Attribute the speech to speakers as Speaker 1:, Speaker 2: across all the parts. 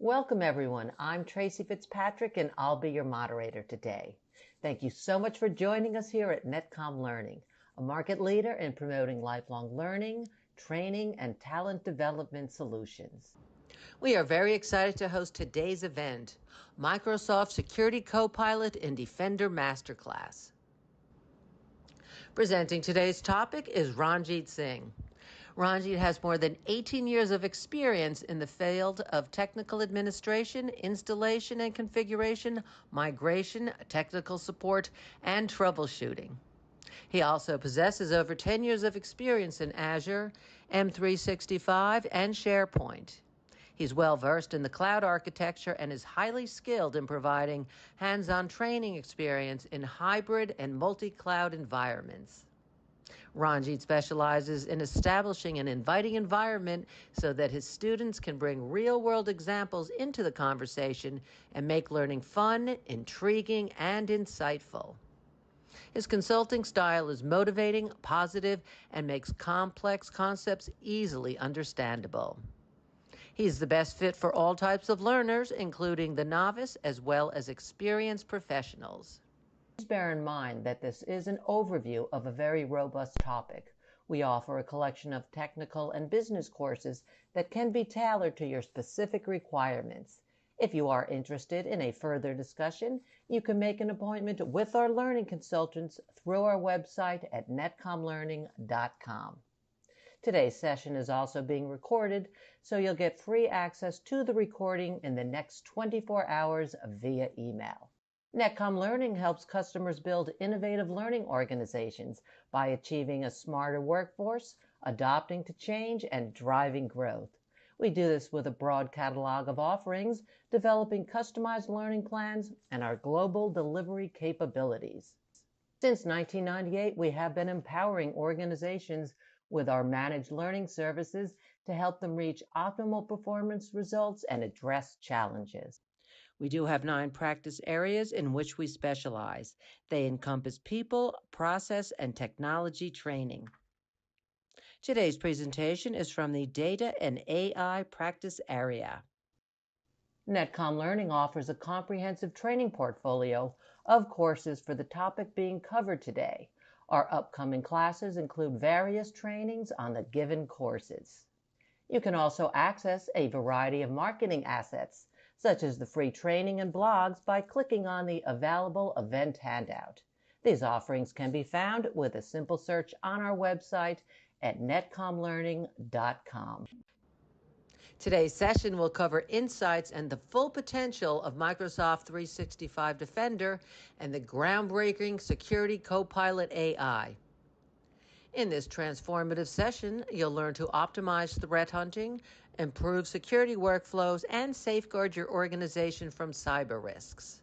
Speaker 1: Welcome everyone. I'm Tracy Fitzpatrick and I'll be your moderator today. Thank you so much for joining us here at Netcom Learning, a market leader in promoting lifelong learning, training, and talent development solutions. We are very excited to host today's event, Microsoft Security Copilot and Defender Masterclass. Presenting today's topic is Ranjit Singh. Ranjit has more than 18 years of experience in the field of technical administration, installation and configuration, migration, technical support, and troubleshooting. He also possesses over 10 years of experience in Azure, M365, and SharePoint. He's well-versed in the cloud architecture and is highly skilled in providing hands-on training experience in hybrid and multi-cloud environments. Ranjit specializes in establishing an inviting environment so that his students can bring real-world examples into the conversation and make learning fun, intriguing, and insightful. His consulting style is motivating, positive, and makes complex concepts easily understandable. He's the best fit for all types of learners, including the novice as well as experienced professionals. Please bear in mind that this is an overview of a very robust topic. We offer a collection of technical and business courses that can be tailored to your specific requirements. If you are interested in a further discussion, you can make an appointment with our learning consultants through our website at netcomlearning.com. Today's session is also being recorded, so you'll get free access to the recording in the next 24 hours via email. Netcom Learning helps customers build innovative learning organizations by achieving a smarter workforce, adapting to change, and driving growth. We do this with a broad catalog of offerings, developing customized learning plans, and our global delivery capabilities. Since 1998, we have been empowering organizations with our managed learning services to help them reach optimal performance results and address challenges. We do have 9 practice areas in which we specialize. They encompass people, process, and technology training. Today's presentation is from the Data and AI practice area. Netcom Learning offers a comprehensive training portfolio of courses for the topic being covered today. Our upcoming classes include various trainings on the given courses. You can also access a variety of marketing assets, such as the free training and blogs, by clicking on the available event handout. These offerings can be found with a simple search on our website at netcomlearning.com. Today's session will cover insights and the full potential of Microsoft 365 Defender and the groundbreaking Security Copilot AI. In this transformative session, you'll learn to optimize threat hunting, improve security workflows, and safeguard your organization from cyber risks.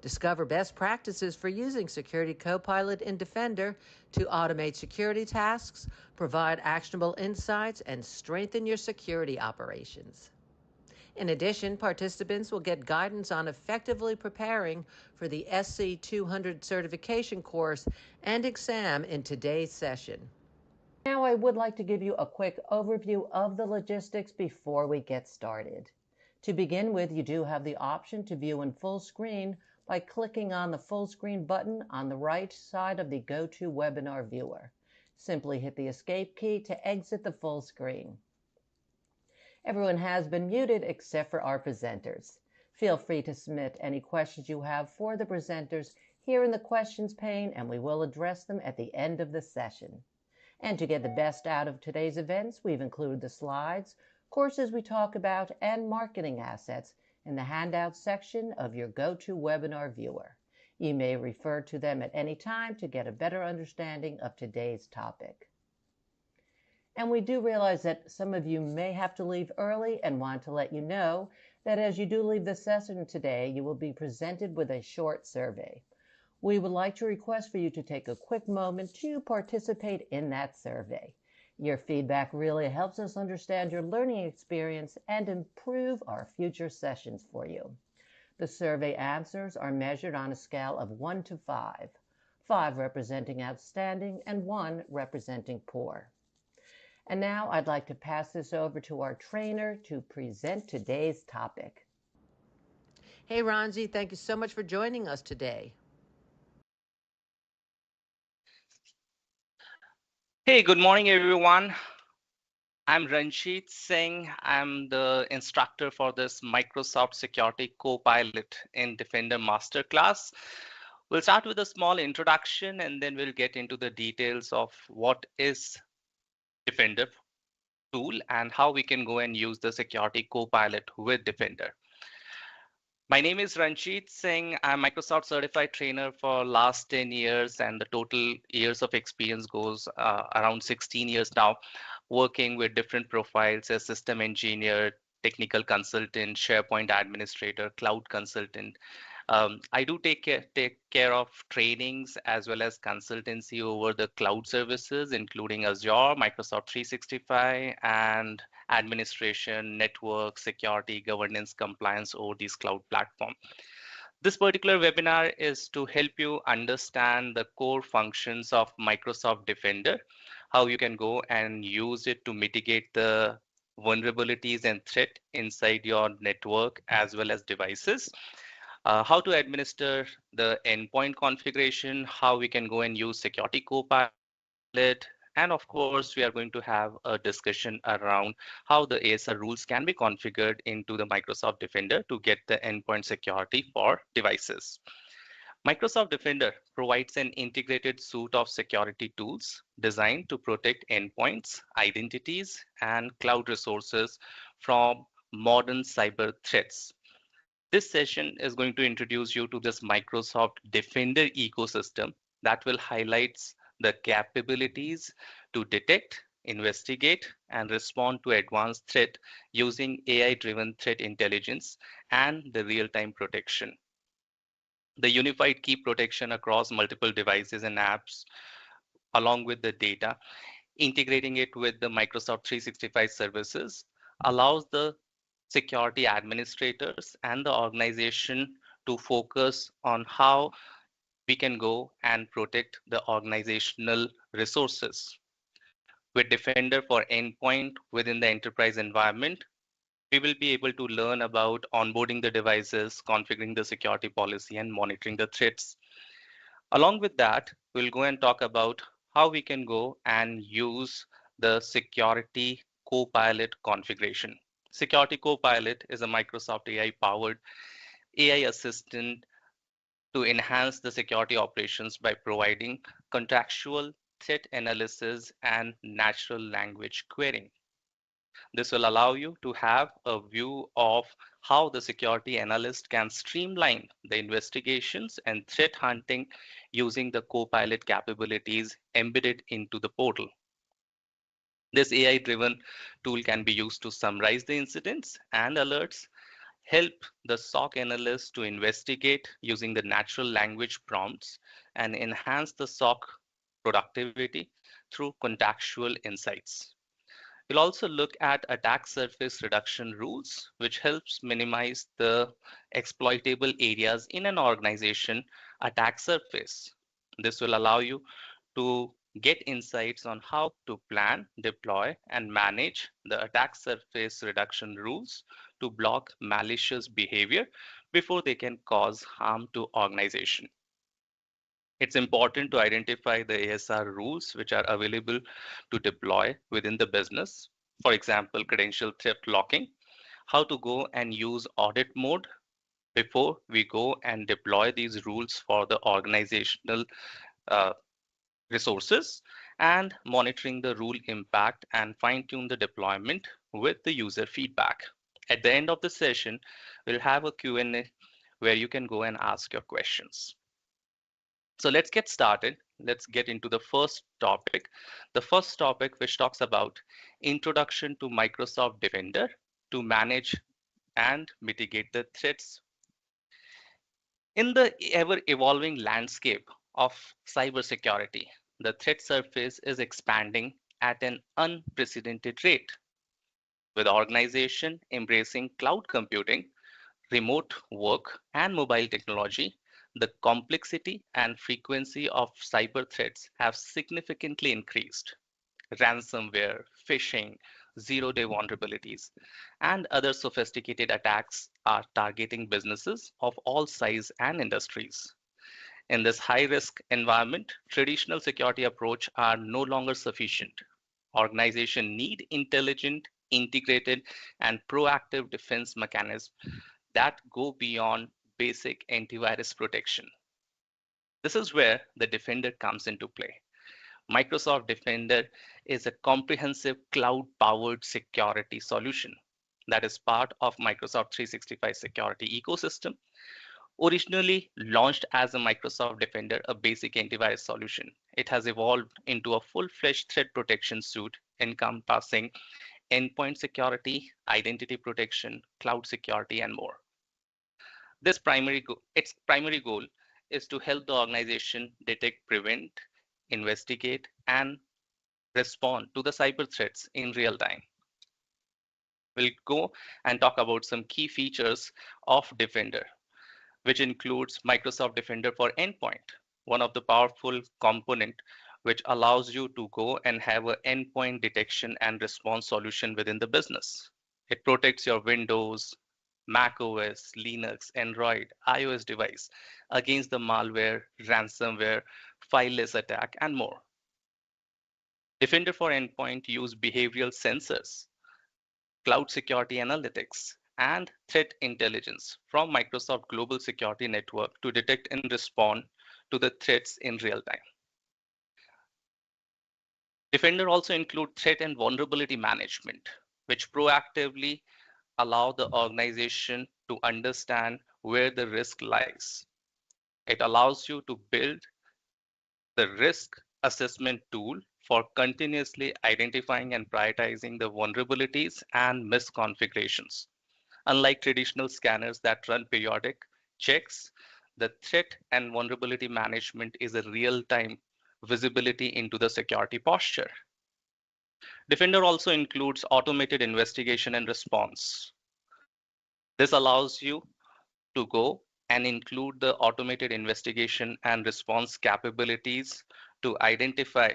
Speaker 1: Discover best practices for using Security Copilot in Defender to automate security tasks, provide actionable insights, and strengthen your security operations. In addition, participants will get guidance on effectively preparing for the SC 200 certification course and exam in today's session. Now I would like to give you a quick overview of the logistics before we get started. To begin with, you do have the option to view in full screen by clicking on the full screen button on the right side of the GoToWebinar viewer. Simply hit the escape key to exit the full screen. Everyone has been muted except for our presenters. Feel free to submit any questions you have for the presenters here in the questions pane, and we will address them at the end of the session. And to get the best out of today's events, we've included the slides, courses we talk about, and marketing assets in the handout section of your GoToWebinar viewer. You may refer to them at any time to get a better understanding of today's topic. And we do realize that some of you may have to leave early and want to let you know that as you do leave the session today, you will be presented with a short survey. We would like to request for you to take a quick moment to participate in that survey. Your feedback really helps us understand your learning experience and improve our future sessions for you. The survey answers are measured on a scale of 1 to 5, 5 representing outstanding and 1 representing poor. And now I'd like to pass this over to our trainer to present today's topic. Hey, Ranji, thank you so much for joining us today.
Speaker 2: Hey, good morning, everyone. I'm Ranjit Singh. I'm the instructor for this Microsoft Security Copilot in Defender Masterclass. We'll start with a small introduction and then we'll get into the details of what is Defender tool and how we can go and use the Security Copilot with Defender. My name is Ranjit Singh. I'm Microsoft certified trainer for last 10 years and the total years of experience goes around 16 years now, working with different profiles as system engineer, technical consultant, SharePoint administrator, cloud consultant. I do take care of trainings as well as consultancy over the cloud services, including Azure, Microsoft 365, and administration, network, security, governance, compliance over these cloud platform. This particular webinar is to help you understand the core functions of Microsoft Defender, how you can go and use it to mitigate the vulnerabilities and threat inside your network as well as devices, how to administer the endpoint configuration, how we can go and use Security Copilot, and of course, we are going to have a discussion around how the ASR rules can be configured into the Microsoft Defender to get the endpoint security for devices. Microsoft Defender provides an integrated suite of security tools designed to protect endpoints, identities, and cloud resources from modern cyber threats. This session is going to introduce you to this Microsoft Defender ecosystem that will highlight the capabilities to detect, investigate, and respond to advanced threat using AI-driven threat intelligence and the real-time protection. The unified key protection across multiple devices and apps, along with the data, integrating it with the Microsoft 365 services, allows the security administrators and the organization to focus on how we can go and protect the organizational resources. With Defender for Endpoint within the enterprise environment, we will be able to learn about onboarding the devices, configuring the security policy, and monitoring the threats. Along with that, we'll go and talk about how we can go and use the Security Copilot configuration. Security Copilot is a Microsoft AI powered AI assistant to enhance the security operations by providing contextual threat analysis and natural language querying. This will allow you to have a view of how the security analyst can streamline the investigations and threat hunting using the Copilot capabilities embedded into the portal. This AI driven tool can be used to summarize the incidents and alerts, help the SOC analyst to investigate using the natural language prompts, and enhance the SOC productivity through contextual insights. We'll also look at attack surface reduction rules, which helps minimize the exploitable areas in an organization attack surface. This will allow you to get insights on how to plan, deploy, and manage the attack surface reduction rules to block malicious behavior before they can cause harm to organization. It's important to identify the ASR rules which are available to deploy within the business. For example, credential theft locking, how to go and use audit mode before we go and deploy these rules for the organizational uh, resources, and monitoring the rule impact and fine tune the deployment with the user feedback. At the end of the session, we'll have a Q&A where you can go and ask your questions. So let's get started. Let's get into the first topic. The first topic, which talks about introduction to Microsoft Defender to manage and mitigate the threats. In the ever evolving landscape of cybersecurity, the threat surface is expanding at an unprecedented rate. With organization embracing cloud computing, remote work, and mobile technology, the complexity and frequency of cyber threats have significantly increased. Ransomware, phishing, zero-day vulnerabilities, and other sophisticated attacks are targeting businesses of all size and industries. In this high-risk environment, traditional security approach are no longer sufficient. Organizations need intelligent, integrated, and proactive defense mechanisms that go beyond basic antivirus protection. This is where the Defender comes into play. Microsoft Defender is a comprehensive cloud-powered security solution that is part of Microsoft 365 security ecosystem. Originally launched as a Microsoft Defender, a basic antivirus solution, it has evolved into a full-fledged threat protection suite encompassing endpoint security, identity protection, cloud security, and more. Its primary goal is to help the organization detect, prevent, investigate, and respond to the cyber threats in real time. We'll go and talk about some key features of Defender, which includes Microsoft Defender for Endpoint, one of the powerful component which allows you to go and have an endpoint detection and response solution within the business. It protects your Windows, Mac OS, Linux, Android, iOS device against the malware, ransomware, fileless attack, and more. Defender for Endpoint use behavioral sensors, cloud security analytics, and threat intelligence from Microsoft Global Security Network to detect and respond to the threats in real time. Defender also includes threat and vulnerability management, which proactively allow the organization to understand where the risk lies. It allows you to build the risk assessment tool for continuously identifying and prioritizing the vulnerabilities and misconfigurations. Unlike traditional scanners that run periodic checks, the threat and vulnerability management is a real-time visibility into the security posture. Defender also includes automated investigation and response. This allows you to go and include the automated investigation and response capabilities to identify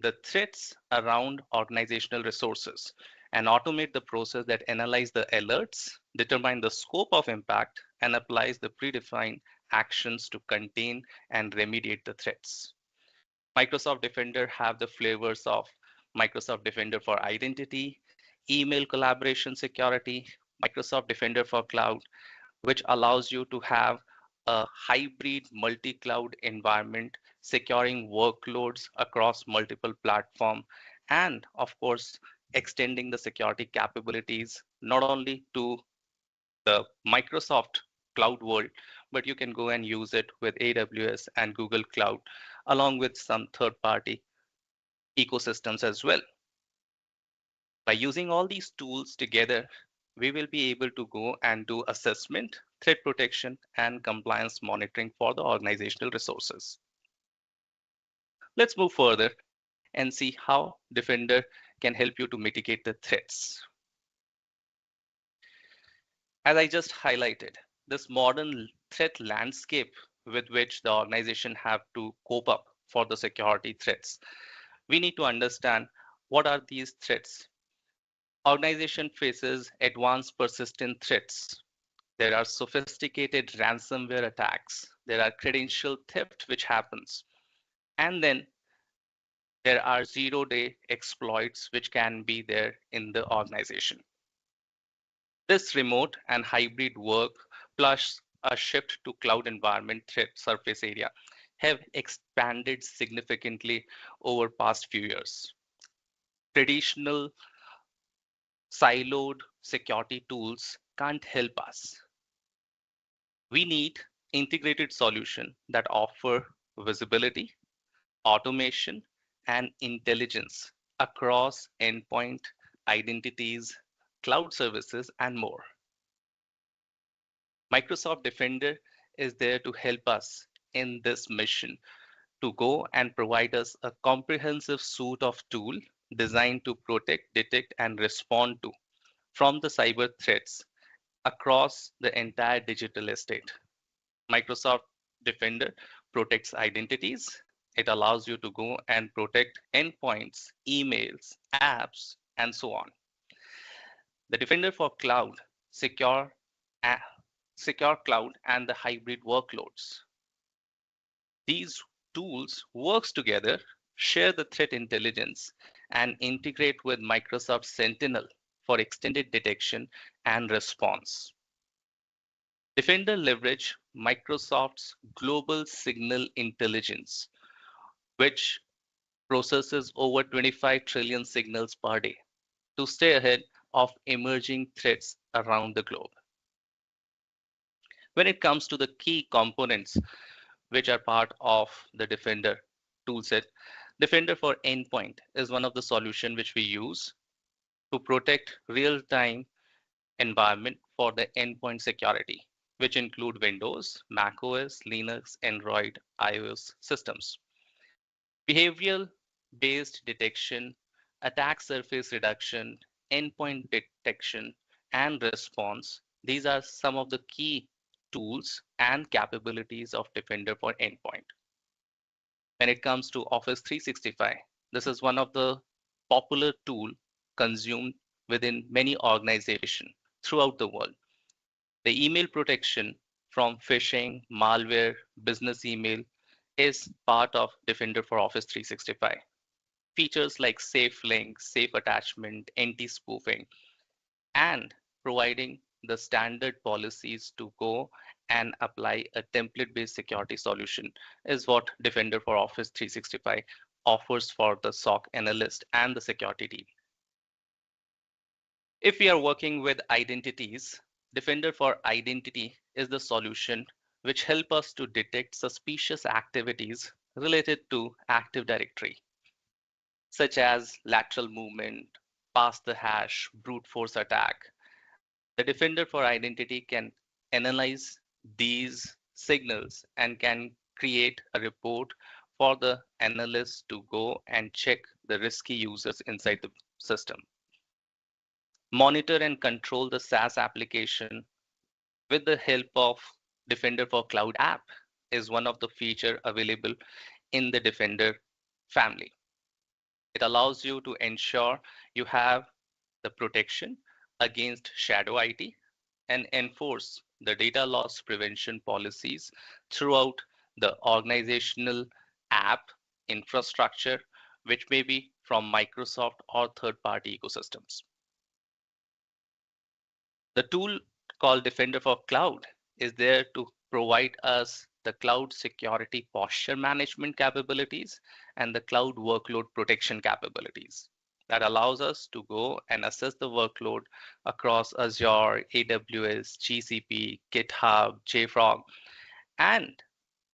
Speaker 2: the threats around organizational resources and automate the process that analyze the alerts, determine the scope of impact, and applies the predefined actions to contain and remediate the threats. Microsoft Defender have the flavors of Microsoft Defender for Identity, email collaboration security, Microsoft Defender for Cloud, which allows you to have a hybrid multi-cloud environment, securing workloads across multiple platforms, and of course, extending the security capabilities not only to the Microsoft cloud world, but you can go and use it with AWS and Google Cloud, along with some third-party ecosystems as well. By using all these tools together, we will be able to go and do assessment, threat protection, and compliance monitoring for the organizational resources. Let's move further and see how Defender can help you to mitigate the threats. As I just highlighted, this modern threat landscape with which the organization have to cope up for the security threats, we need to understand what are these threats. Organization faces advanced persistent threats. There are sophisticated ransomware attacks. There are credential theft which happens. And then there are zero-day exploits which can be there in the organization. This remote and hybrid work plus a shift to cloud environment threat surface area have expanded significantly over past few years. Traditional siloed security tools can't help us. We need integrated solutions that offer visibility, automation, and intelligence across endpoint, identities, cloud services, and more. Microsoft Defender is there to help us in this mission to go and provide us a comprehensive suite of tools designed to protect, detect, and respond to from the cyber threats across the entire digital estate. Microsoft Defender protects identities. It allows you to go and protect endpoints, emails, apps, and so on. The Defender for Cloud, secure, a- secure cloud and the hybrid workloads. These tools works together, share the threat intelligence, and integrate with Microsoft Sentinel for extended detection and response. Defender leverage Microsoft's global signal intelligence, which processes over 25 trillion signals per day to stay ahead of emerging threats around the globe. When it comes to the key components which are part of the Defender toolset, Defender for Endpoint is one of the solution which we use to protect real-time environment for the endpoint security, which include Windows, Mac OS, Linux, Android, iOS systems. Behavioral based detection, attack surface reduction, endpoint detection, and response. These are some of the key tools and capabilities of Defender for Endpoint. When it comes to Office 365, this is one of the popular tool consumed within many organizations throughout the world. The email protection from phishing, malware, business email is part of Defender for Office 365. Features like safe link, safe attachment, anti-spoofing, and providing the standard policies to go and apply a template-based security solution is what Defender for Office 365 offers for the SOC analyst and the security team. If we are working with identities, Defender for Identity is the solution which help us to detect suspicious activities related to Active Directory, such as lateral movement, pass the hash, brute force attack. The Defender for Identity can analyze these signals and can create a report for the analyst to go and check the risky users inside the system. Monitor and control the SaaS application with the help of Defender for Cloud app is one of the feature available in the Defender family. It allows you to ensure you have the protection against shadow IT and enforce the data loss prevention policies throughout the organizational app infrastructure, which may be from Microsoft or third-party ecosystems. The tool called Defender for Cloud is there to provide us the cloud security posture management capabilities and the cloud workload protection capabilities that allows us to go and assess the workload across Azure, AWS, GCP, GitHub, JFrog, and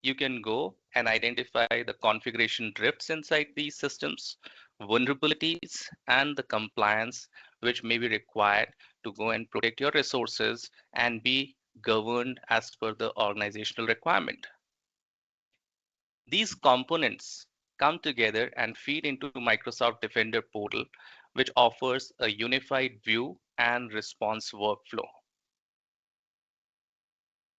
Speaker 2: you can go and identify the configuration drifts inside these systems, vulnerabilities, and the compliance which may be required to go and protect your resources and be governed as per the organizational requirement. These components come together and feed into Microsoft Defender portal, which offers a unified view and response workflow.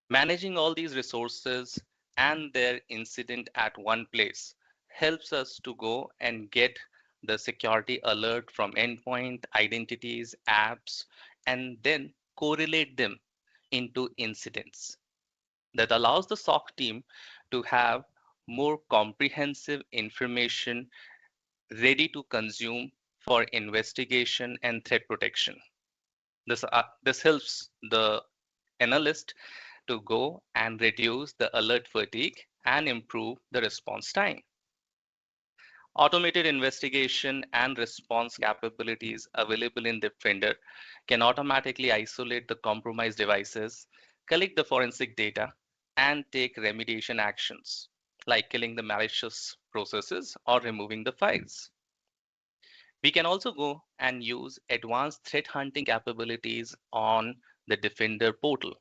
Speaker 2: Managing all these resources and their incident at one place helps us to go and get the security alert from endpoint, identities, apps, and then correlate them into incidents. That allows the SOC team to have more comprehensive information ready to consume for investigation and threat protection. This helps the analyst to go and reduce the alert fatigue and improve the response time. Automated investigation and response capabilities available in Defender can automatically isolate the compromised devices, collect the forensic data, and take remediation actions like killing the malicious processes or removing the files. We can also go and use advanced threat hunting capabilities on the Defender portal,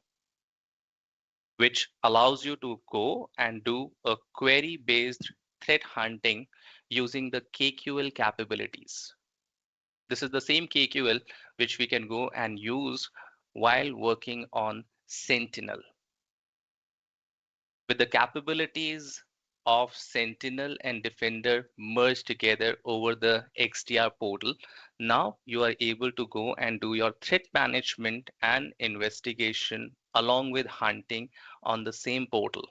Speaker 2: which allows you to go and do a query-based threat hunting using the KQL capabilities. This is the same KQL which we can go and use while working on Sentinel. With the capabilities of Sentinel and Defender merged together over the XDR portal, Now you are able to go and do your threat management and investigation along with hunting on the same portal.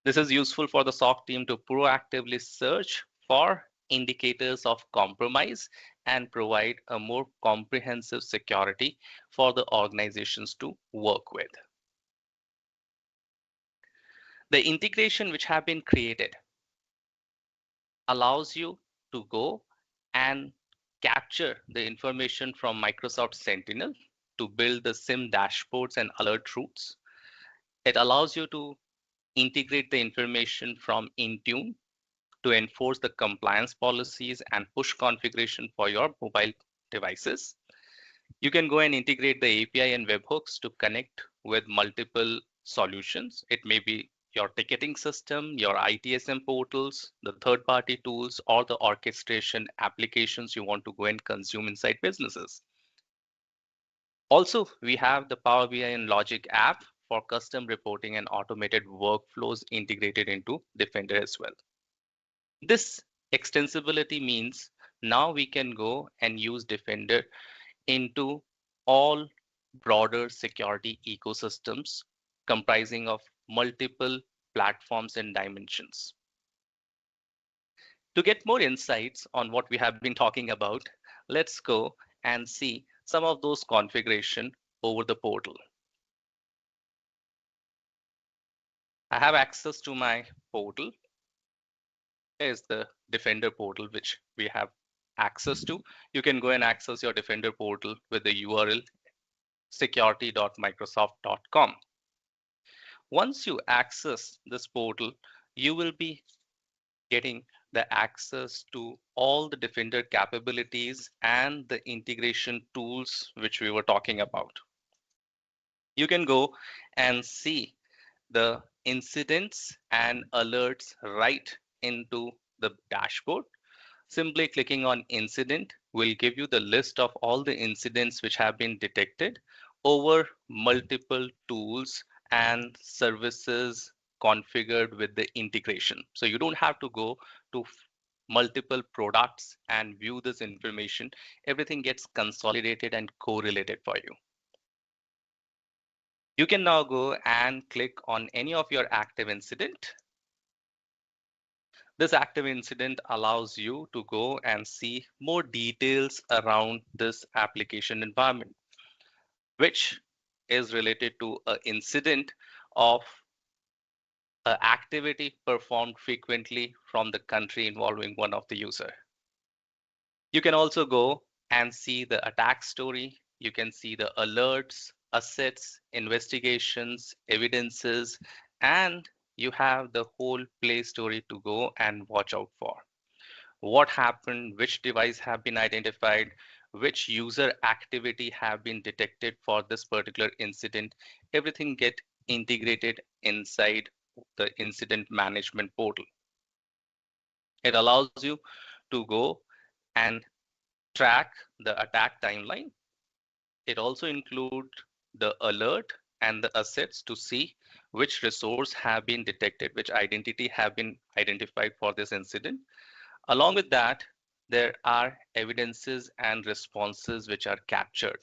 Speaker 2: This is useful for the SOC team to proactively search for indicators of compromise and provide a more comprehensive security for the organizations to work with. The integration which have been created allows you to go and capture the information from Microsoft Sentinel to build the SIM dashboards and alert routes. It allows you to integrate the information from Intune to enforce the compliance policies and push configuration for your mobile devices. You can go and integrate the API and webhooks to connect with multiple solutions. It may be your ticketing system, your ITSM portals, the third-party tools, or the orchestration applications you want to go and consume inside businesses. Also, we have the Power BI and Logic app for custom reporting and automated workflows integrated into Defender as well. This extensibility means now we can go and use Defender into all broader security ecosystems comprising of multiple platforms and dimensions. To get more insights on what we have been talking about, let's go and see some of those configuration over the portal. I have access to my portal. Here's the Defender portal, which we have access to. You can go and access your Defender portal with the URL security.microsoft.com. Once you access this portal, you will be getting the access to all the Defender capabilities and the integration tools which we were talking about. You can go and see the incidents and alerts right into the dashboard. Simply clicking on incident will give you the list of all the incidents which have been detected over multiple tools and services configured with the integration. So you don't have to go to multiple products and view this information. Everything gets consolidated and correlated for you. You can now go and click on any of your active incident. This active incident allows you to go and see more details around this application environment, which is related to an incident of an activity performed frequently from the country involving one of the user. You can also go and see the attack story. You can see the alerts, assets, investigations, evidences, and you have the whole play story to go and watch out for. What happened, which device have been identified, which user activity have been detected for this particular incident. Everything get integrated inside the incident management portal. It allows you to go and track the attack timeline. It also includes the alert and the assets to see which resource have been detected, which identity have been identified for this incident. Along with that, there are evidences and responses which are captured,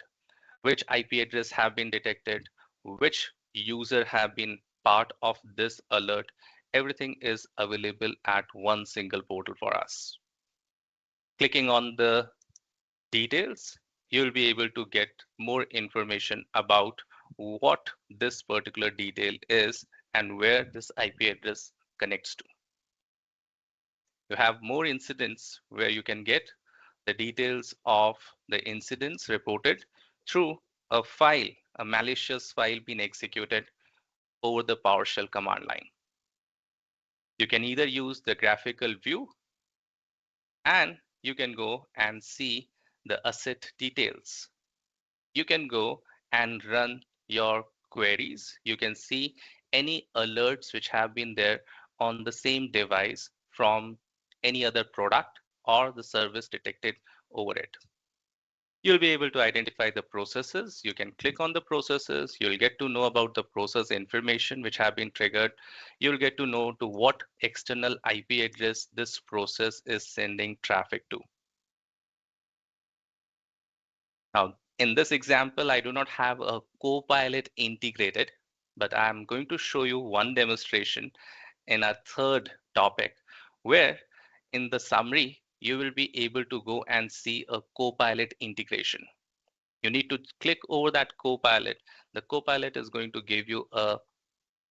Speaker 2: which IP address have been detected, which user have been part of this alert. Everything is available at one single portal for us. Clicking on the details, you'll be able to get more information about what this particular detail is and where this IP address connects to. You have more incidents where you can get the details of the incidents reported through a file, a malicious file being executed over the PowerShell command line. You can either use the graphical view and you can go and see the asset details. You can go and run your queries. You can see any alerts which have been there on the same device from any other product or the service detected over it. You'll be able to identify the processes. You can click on the processes. You'll get to know about the process information which have been triggered. You'll get to know to what external IP address this process is sending traffic to. Now, in this example, I do not have a Copilot integrated, but I'm going to show you one demonstration in our third topic, where in the summary, you will be able to go and see a Copilot integration. You need to click over that Copilot. The Copilot is going to give you a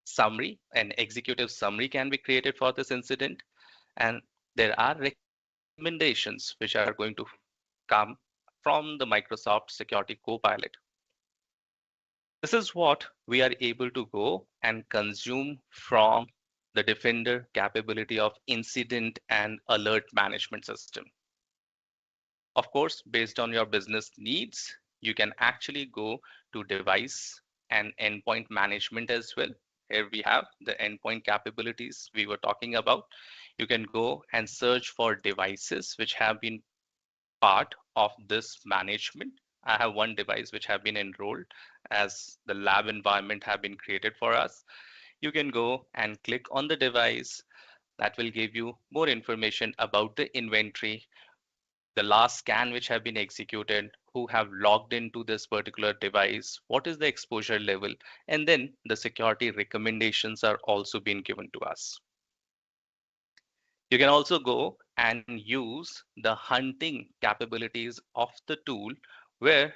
Speaker 2: summary, an executive summary can be created for this incident, and there are recommendations which are going to come from the Microsoft Security Copilot. This is what we are able to go and consume from the Defender capability of incident and alert management system. Of course, based on your business needs, you can actually go to device and endpoint management as well. Here we have the endpoint capabilities we were talking about. You can go and search for devices which have been part of this management. I have one device which have been enrolled as the lab environment have been created for us. You can go and click on the device. That will give you more information about the inventory, the last scan which have been executed, who have logged into this particular device, what is the exposure level, and then the security recommendations are also being given to us. You can also go and use the hunting capabilities of the tool, where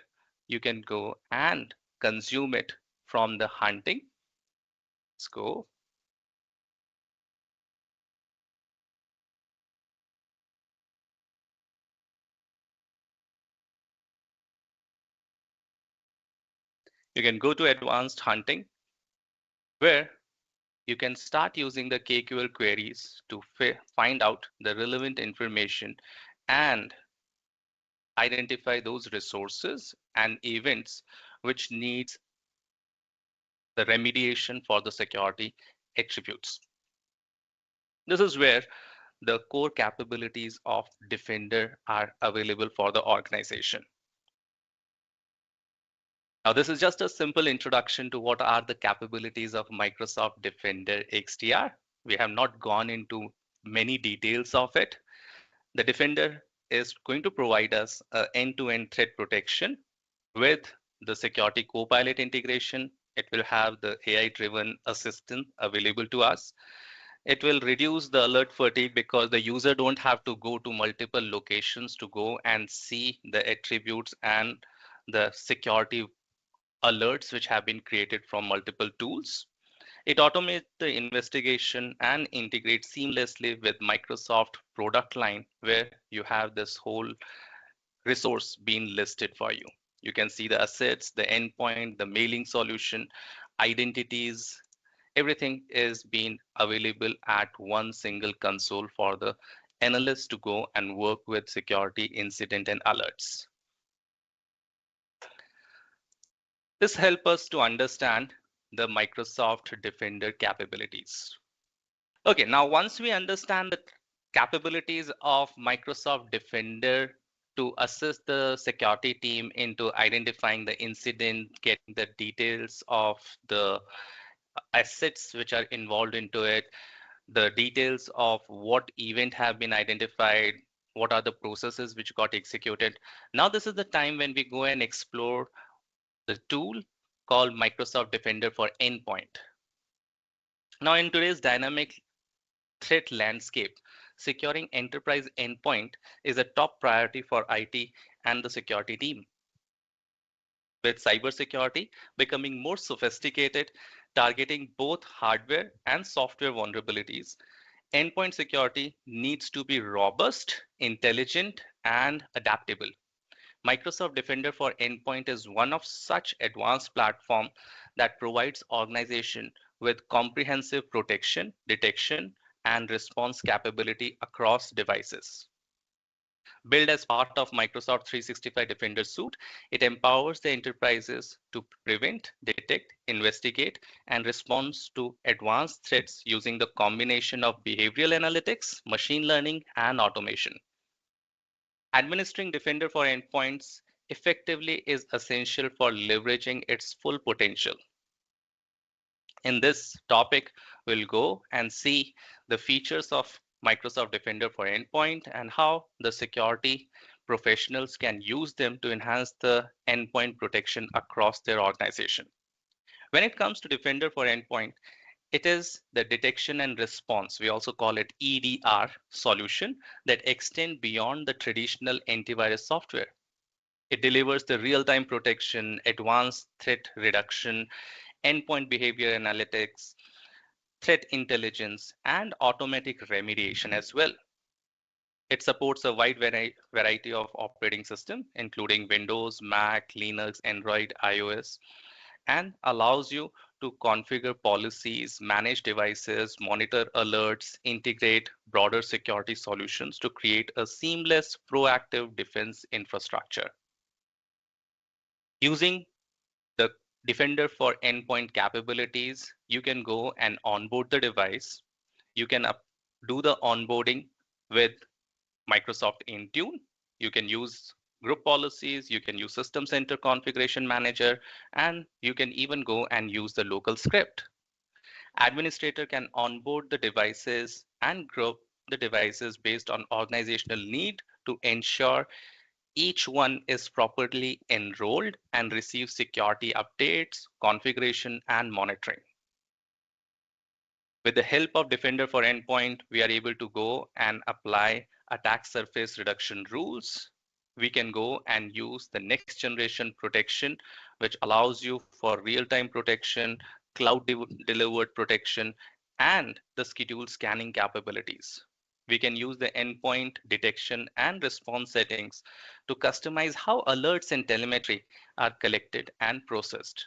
Speaker 2: you can go and consume it from the hunting. Let's go. You can go to advanced hunting, where you can start using the KQL queries to find out the relevant information and identify those resources and events which needs the remediation for the security attributes. This is where the core capabilities of Defender are available for the organization. Now, this is just a simple introduction to what are the capabilities of Microsoft Defender XDR. We have not gone into many details of it. The Defender is going to provide us end-to-end threat protection with the Security Copilot integration. It will have the AI-driven assistant available to us. It will reduce the alert fatigue because the user don't have to go to multiple locations to go and see the attributes and the security alerts which have been created from multiple tools. It automates the investigation and integrates seamlessly with Microsoft product line, where you have this whole resource being listed for you. You can see the assets, the endpoint, the mailing solution, identities, everything is being available at one single console for the analyst to go and work with security incident and alerts. This helps us to understand the Microsoft Defender capabilities. Okay, now once we understand the capabilities of Microsoft Defender to assist the security team into identifying the incident, getting the details of the assets which are involved into it, the details of what event have been identified, what are the processes which got executed. Now this is the time when we go and explore the tool called Microsoft Defender for Endpoint. Now in today's dynamic threat landscape, securing enterprise endpoint is a top priority for IT and the security team. With cybersecurity becoming more sophisticated, targeting both hardware and software vulnerabilities, endpoint security needs to be robust, intelligent, and adaptable. Microsoft Defender for Endpoint is one of such advanced platform that provides organization with comprehensive protection, detection, and response capability across devices. Built as part of Microsoft 365 Defender suite, it empowers the enterprises to prevent, detect, investigate, and respond to advanced threats using the combination of behavioral analytics, machine learning, and automation. Administering Defender for endpoints effectively is essential for leveraging its full potential. In this topic, we'll go and see the features of Microsoft Defender for endpoint and how the security professionals can use them to enhance the endpoint protection across their organization. When it comes to Defender for Endpoint, it is the detection and response, we also call it EDR solution, that extend beyond the traditional antivirus software. It delivers the real-time protection, advanced threat reduction, endpoint behavior analytics, threat intelligence, and automatic remediation as well. It supports a wide variety of operating systems, including Windows, Mac, Linux, Android, iOS, and allows you to configure policies, manage devices, monitor alerts, integrate broader security solutions to create a seamless, proactive defense infrastructure. Using the Defender for Endpoint capabilities, you can go and onboard the device. You can do the onboarding with Microsoft Intune. You can use group policies, you can use System Center Configuration Manager, and you can even go and use the local script. Administrator can onboard the devices and group the devices based on organizational need to ensure each one is properly enrolled and receives security updates, configuration, and monitoring. With the help of Defender for Endpoint, we are able to go and apply attack surface reduction rules. We can go and use the next generation protection, which allows you for real-time protection, cloud delivered protection, and the schedule scanning capabilities. We can use the endpoint detection and response settings to customize how alerts and telemetry are collected and processed.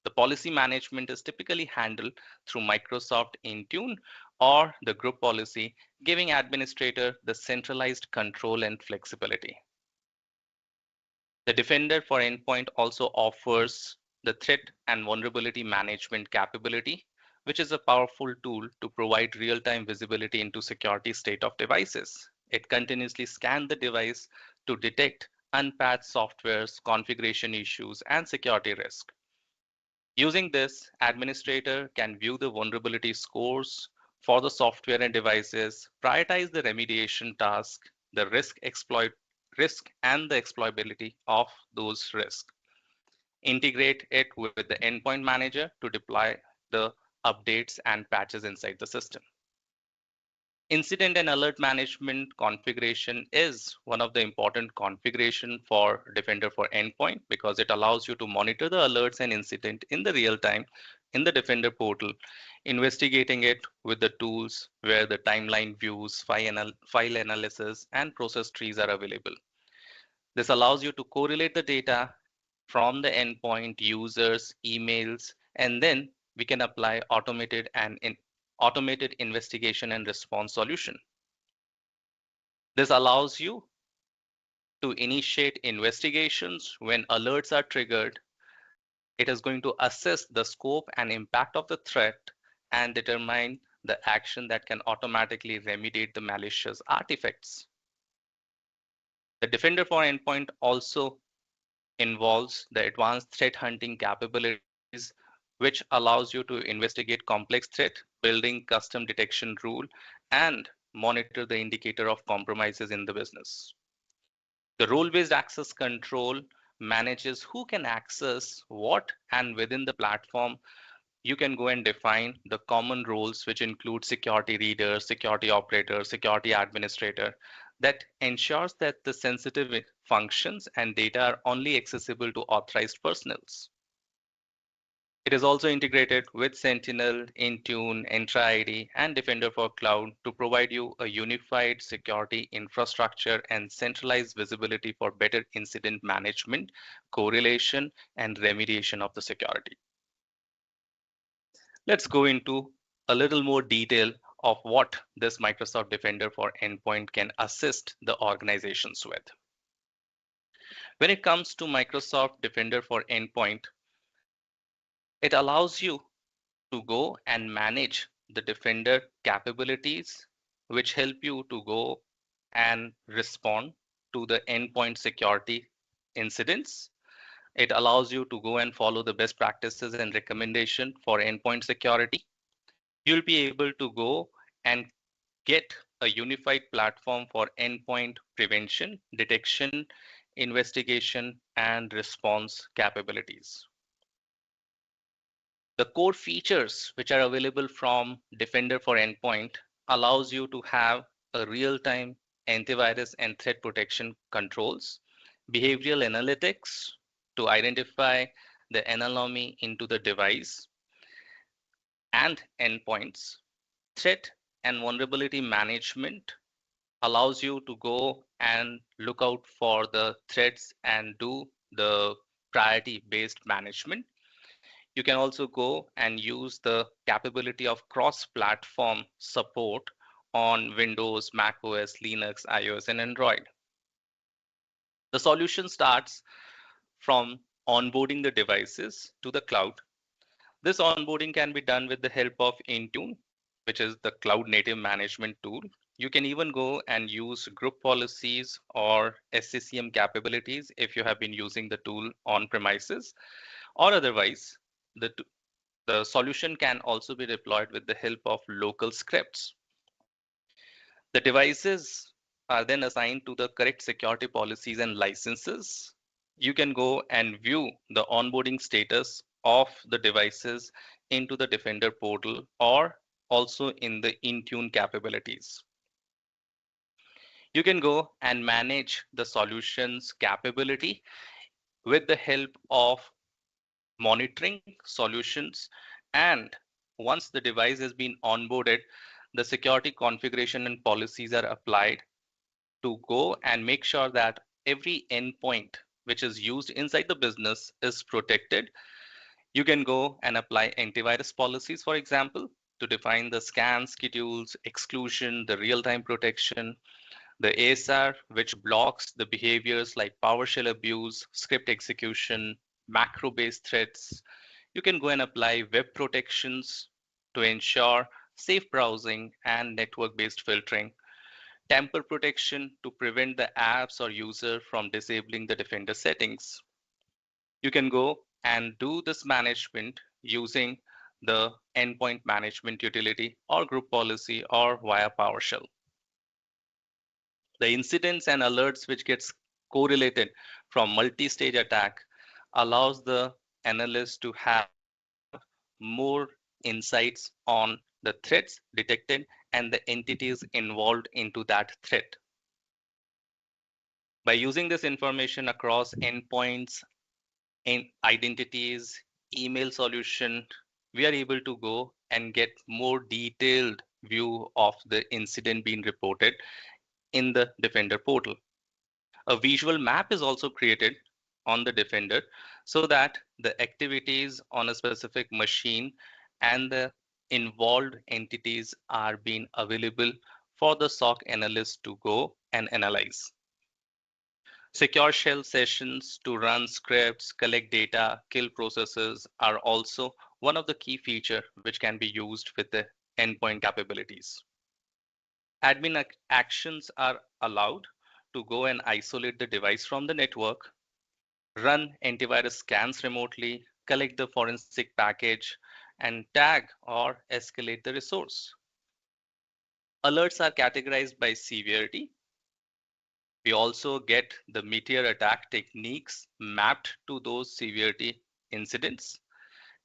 Speaker 2: The policy management is typically handled through Microsoft Intune or the group policy, giving administrator the centralized control and flexibility. The Defender for Endpoint also offers the threat and vulnerability management capability, which is a powerful tool to provide real-time visibility into security state of devices. It continuously scans the device to detect unpatched softwares, configuration issues, and security risk. Using this, administrator can view the vulnerability scores for the software and devices, prioritize the remediation task, the risk and the exploitability of those risks. Integrate it with the endpoint manager to deploy the updates and patches inside the system. Incident and alert management configuration is one of the important configuration for Defender for Endpoint because it allows you to monitor the alerts and incident in the real time in the Defender portal, investigating it with the tools where the timeline views, file analysis, and process trees are available. This allows you to correlate the data from the endpoint, users, emails, and then we can apply automated investigation and response solution. This allows you to initiate investigations when alerts are triggered. It is going to assess the scope and impact of the threat and determine the action that can automatically remediate the malicious artifacts. The Defender for Endpoint also involves the advanced threat hunting capabilities, which allows you to investigate complex threat, building custom detection rule, and monitor the indicator of compromises in the business. The role-based access control manages who can access what, and within the platform, you can go and define the common roles, which include security reader, security operator, security administrator, that ensures that the sensitive functions and data are only accessible to authorized personnels. It is also integrated with Sentinel, Intune, Entra ID, and Defender for Cloud to provide you a unified security infrastructure and centralized visibility for better incident management, correlation, and remediation of the security. Let's go into a little more detail of what this Microsoft Defender for Endpoint can assist the organizations with. When it comes to Microsoft Defender for Endpoint, it allows you to go and manage the Defender capabilities, which help you to go and respond to the endpoint security incidents. It allows you to go and follow the best practices and recommendation for endpoint security. You'll be able to go and get a unified platform for endpoint prevention, detection, investigation, and response capabilities. The core features which are available from Defender for Endpoint allows you to have a real-time antivirus and threat protection controls, behavioral analytics to identify the anomaly into the device and endpoints, threat and vulnerability management allows you to go and look out for the threats and do the priority based management. You can also go and use the capability of cross platform support on Windows, Mac OS, Linux, iOS, and Android. The solution starts from onboarding the devices to the cloud. This onboarding can be done with the help of Intune, which is the cloud native management tool. You can even go and use group policies or SCCM capabilities if you have been using the tool on premises, or otherwise, the, the solution can also be deployed with the help of local scripts. The devices are then assigned to the correct security policies and licenses. You can go and view the onboarding status of the devices into the Defender portal or also in the Intune capabilities. You can go and manage the solution's capability with the help of monitoring solutions. And once the device has been onboarded, the security configuration and policies are applied to go and make sure that every endpoint which is used inside the business is protected. You can go and apply antivirus policies, for example, to define the scan schedules, exclusion, the real-time protection, the ASR, which blocks the behaviors like PowerShell abuse, script execution, macro-based threats. You can go and apply web protections to ensure safe browsing and network-based filtering, tamper protection to prevent the apps or user from disabling the Defender settings. You can go and do this management using the endpoint management utility or group policy or via PowerShell. The incidents and alerts which gets correlated from multi-stage attack allows the analyst to have more insights on the threats detected and the entities involved into that threat. By using this information across endpoints, identities, email solution, we are able to go and get more detailed view of the incident being reported in the Defender portal. A visual map is also created on the Defender so that the activities on a specific machine and the involved entities are being available for the SOC analyst to go and analyze. Secure shell sessions to run scripts, collect data, kill processes are also one of the key features which can be used with the endpoint capabilities. Admin actions are allowed to go and isolate the device from the network, run antivirus scans remotely, collect the forensic package, and tag or escalate the resource. Alerts are categorized by severity. We also get the meteor attack techniques mapped to those severity incidents,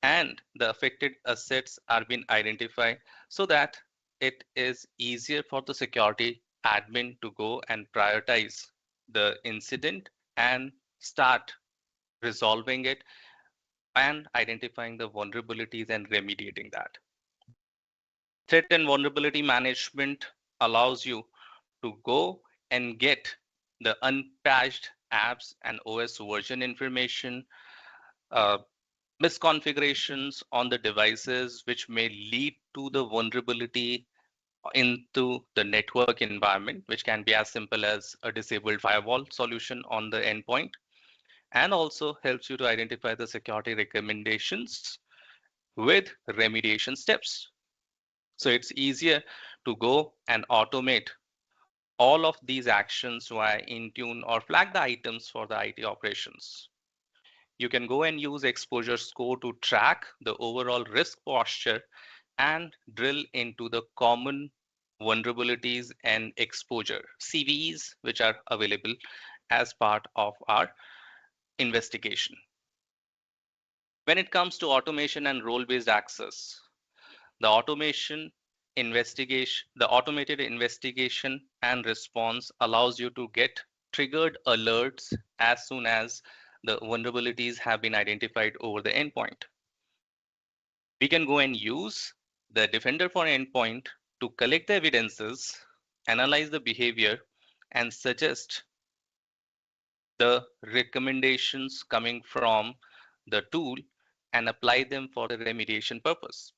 Speaker 2: and the affected assets are being identified so that it is easier for the security admin to go and prioritize the incident and start resolving it and identifying the vulnerabilities and remediating that. Threat and vulnerability management allows you to go and get the unpatched apps and OS version information, uh, misconfigurations on the devices, which may lead to the vulnerability into the network environment, which can be as simple as a disabled firewall solution on the endpoint, and also helps you to identify the security recommendations with remediation steps. So it's easier to go and automate all of these actions via Intune or flag the items for the IT operations. You can go and use exposure score to track the overall risk posture and drill into the common vulnerabilities, and exposure, CVEs, which are available as part of our investigation. When it comes to automation and role-based access, the automated investigation and response allows you to get triggered alerts as soon as the vulnerabilities have been identified over the endpoint. We can go and use the Defender for Endpoint to collect the evidences, analyze the behavior, and suggest the recommendations coming from the tool and apply them for the remediation purpose.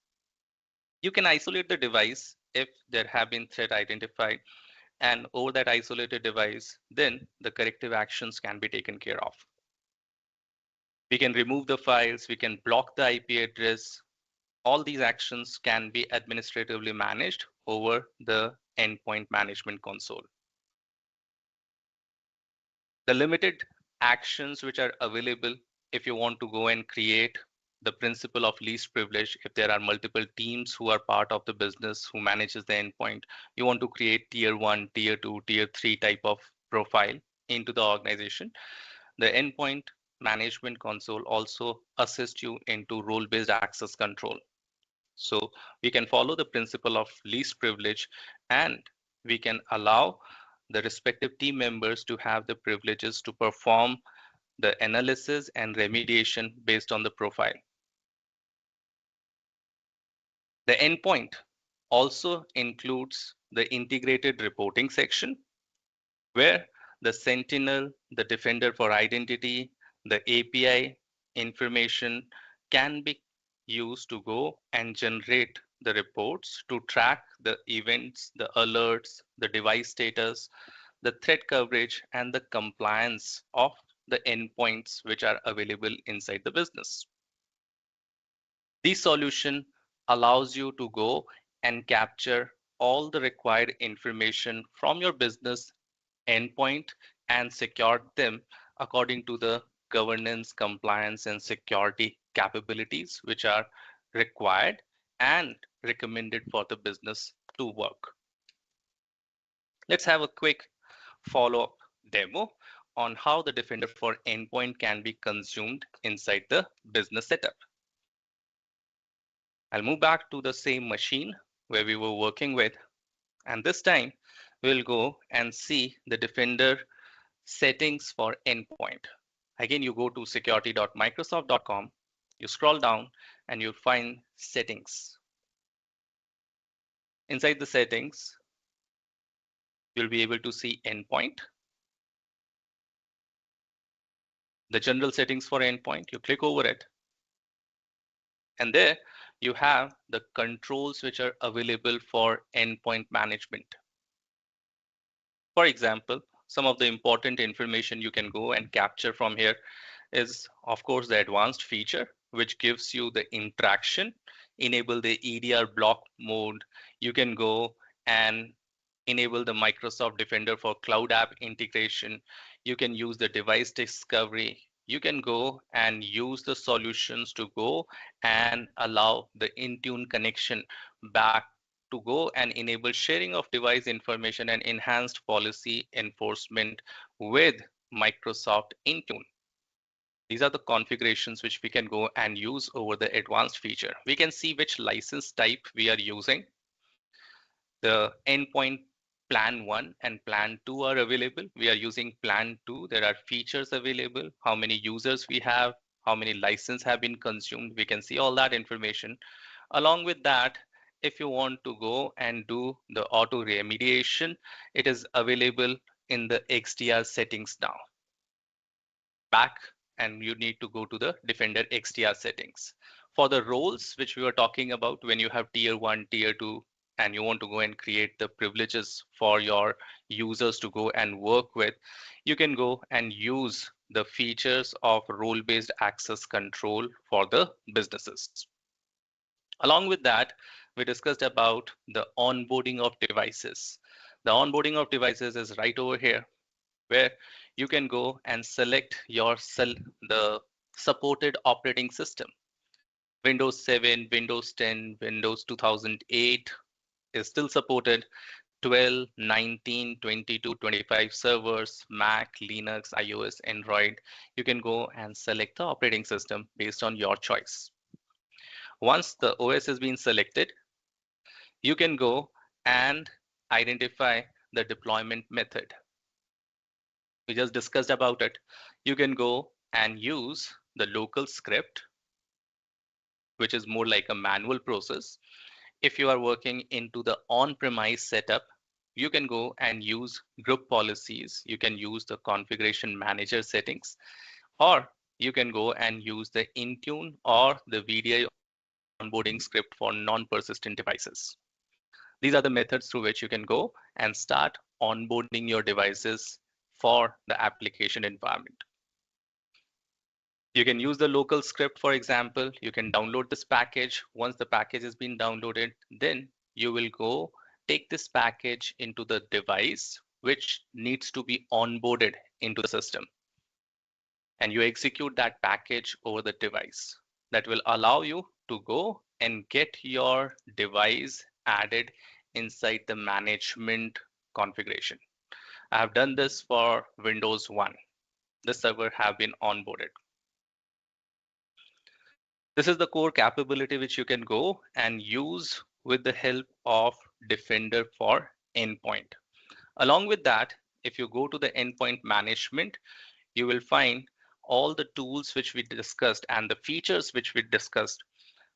Speaker 2: You can isolate the device if there have been threat identified, and over that isolated device, then the corrective actions can be taken care of. We can remove the files, we can block the IP address. All these actions can be administratively managed over the endpoint management console. The limited actions which are available if you want to go and create the principle of least privilege, if there are multiple teams who are part of the business who manages the endpoint, you want to create tier 1, tier 2, tier 3 type of profile into the organization. The endpoint management console also assists you into role-based access control. So we can follow the principle of least privilege, and we can allow the respective team members to have the privileges to perform the analysis and remediation based on the profile. The endpoint also includes the integrated reporting section where the Sentinel, the Defender for Identity, the API information can be used to go and generate the reports to track the events, the alerts, the device status, the threat coverage, and the compliance of the endpoints which are available inside the business. This solution allows you to go and capture all the required information from your business endpoint and secure them according to the governance, compliance, and security capabilities which are required and recommended for the business to work. Let's have a quick follow-up demo on how the Defender for Endpoint can be consumed inside the business setup. I'll move back to the same machine where we were working with, and this time we'll go and see the Defender settings for endpoint. Again, you go to security.microsoft.com, you scroll down, and you find settings. Inside the settings, you'll be able to see endpoint, the general settings for endpoint. You click over it, and there you have the controls which are available for endpoint management. For example, some of the important information you can go and capture from here is, of course, the advanced feature, which gives you the interaction, enable the EDR block mode. You can go and enable the Microsoft Defender for cloud app integration. You can use the device discovery. You can go and use the solutions to go and allow the Intune connection back to go and enable sharing of device information and enhanced policy enforcement with Microsoft Intune. These are the configurations which we can go and use over the advanced feature. We can see which license type we are using. The endpoint plan 1 and plan 2 are available. We are using plan 2. There are features available, how many users we have, how many licenses have been consumed. We can see all that information. Along with that, if you want to go and do the auto remediation, it is available in the XDR settings now. Back, and you need to go to the Defender XDR settings. For the roles which we were talking about, when you have tier 1, tier 2, and you want to go and create the privileges for your users to go and work with, you can go and use the features of role-based access control for the businesses. Along with that, we discussed about the onboarding of devices. The onboarding of devices is right over here, where you can go and select the supported operating system. Windows 7, Windows 10, Windows 2008, is still supported. 12, 19, 22, 25 servers, Mac, Linux, iOS, Android. You can go and select the operating system based on your choice. Once the OS has been selected, you can go and identify the deployment method. We just discussed about it. You can go and use the local script, which is more like a manual process. If you are working into the on-premise setup, you can go and use group policies. You can use the configuration manager settings, or you can go and use the Intune or the VDI onboarding script for non-persistent devices. These are the methods through which you can go and start onboarding your devices for the application environment. You can use the local script, for example. You can download this package. Once the package has been downloaded, then you will go take this package into the device which needs to be onboarded into the system. And you execute that package over the device. That will allow you to go and get your device added inside the management configuration. I have done this for Windows 1. The server have been onboarded. This is the core capability which you can go and use with the help of Defender for Endpoint. Along with that, if you go to the endpoint management, you will find all the tools which we discussed and the features which we discussed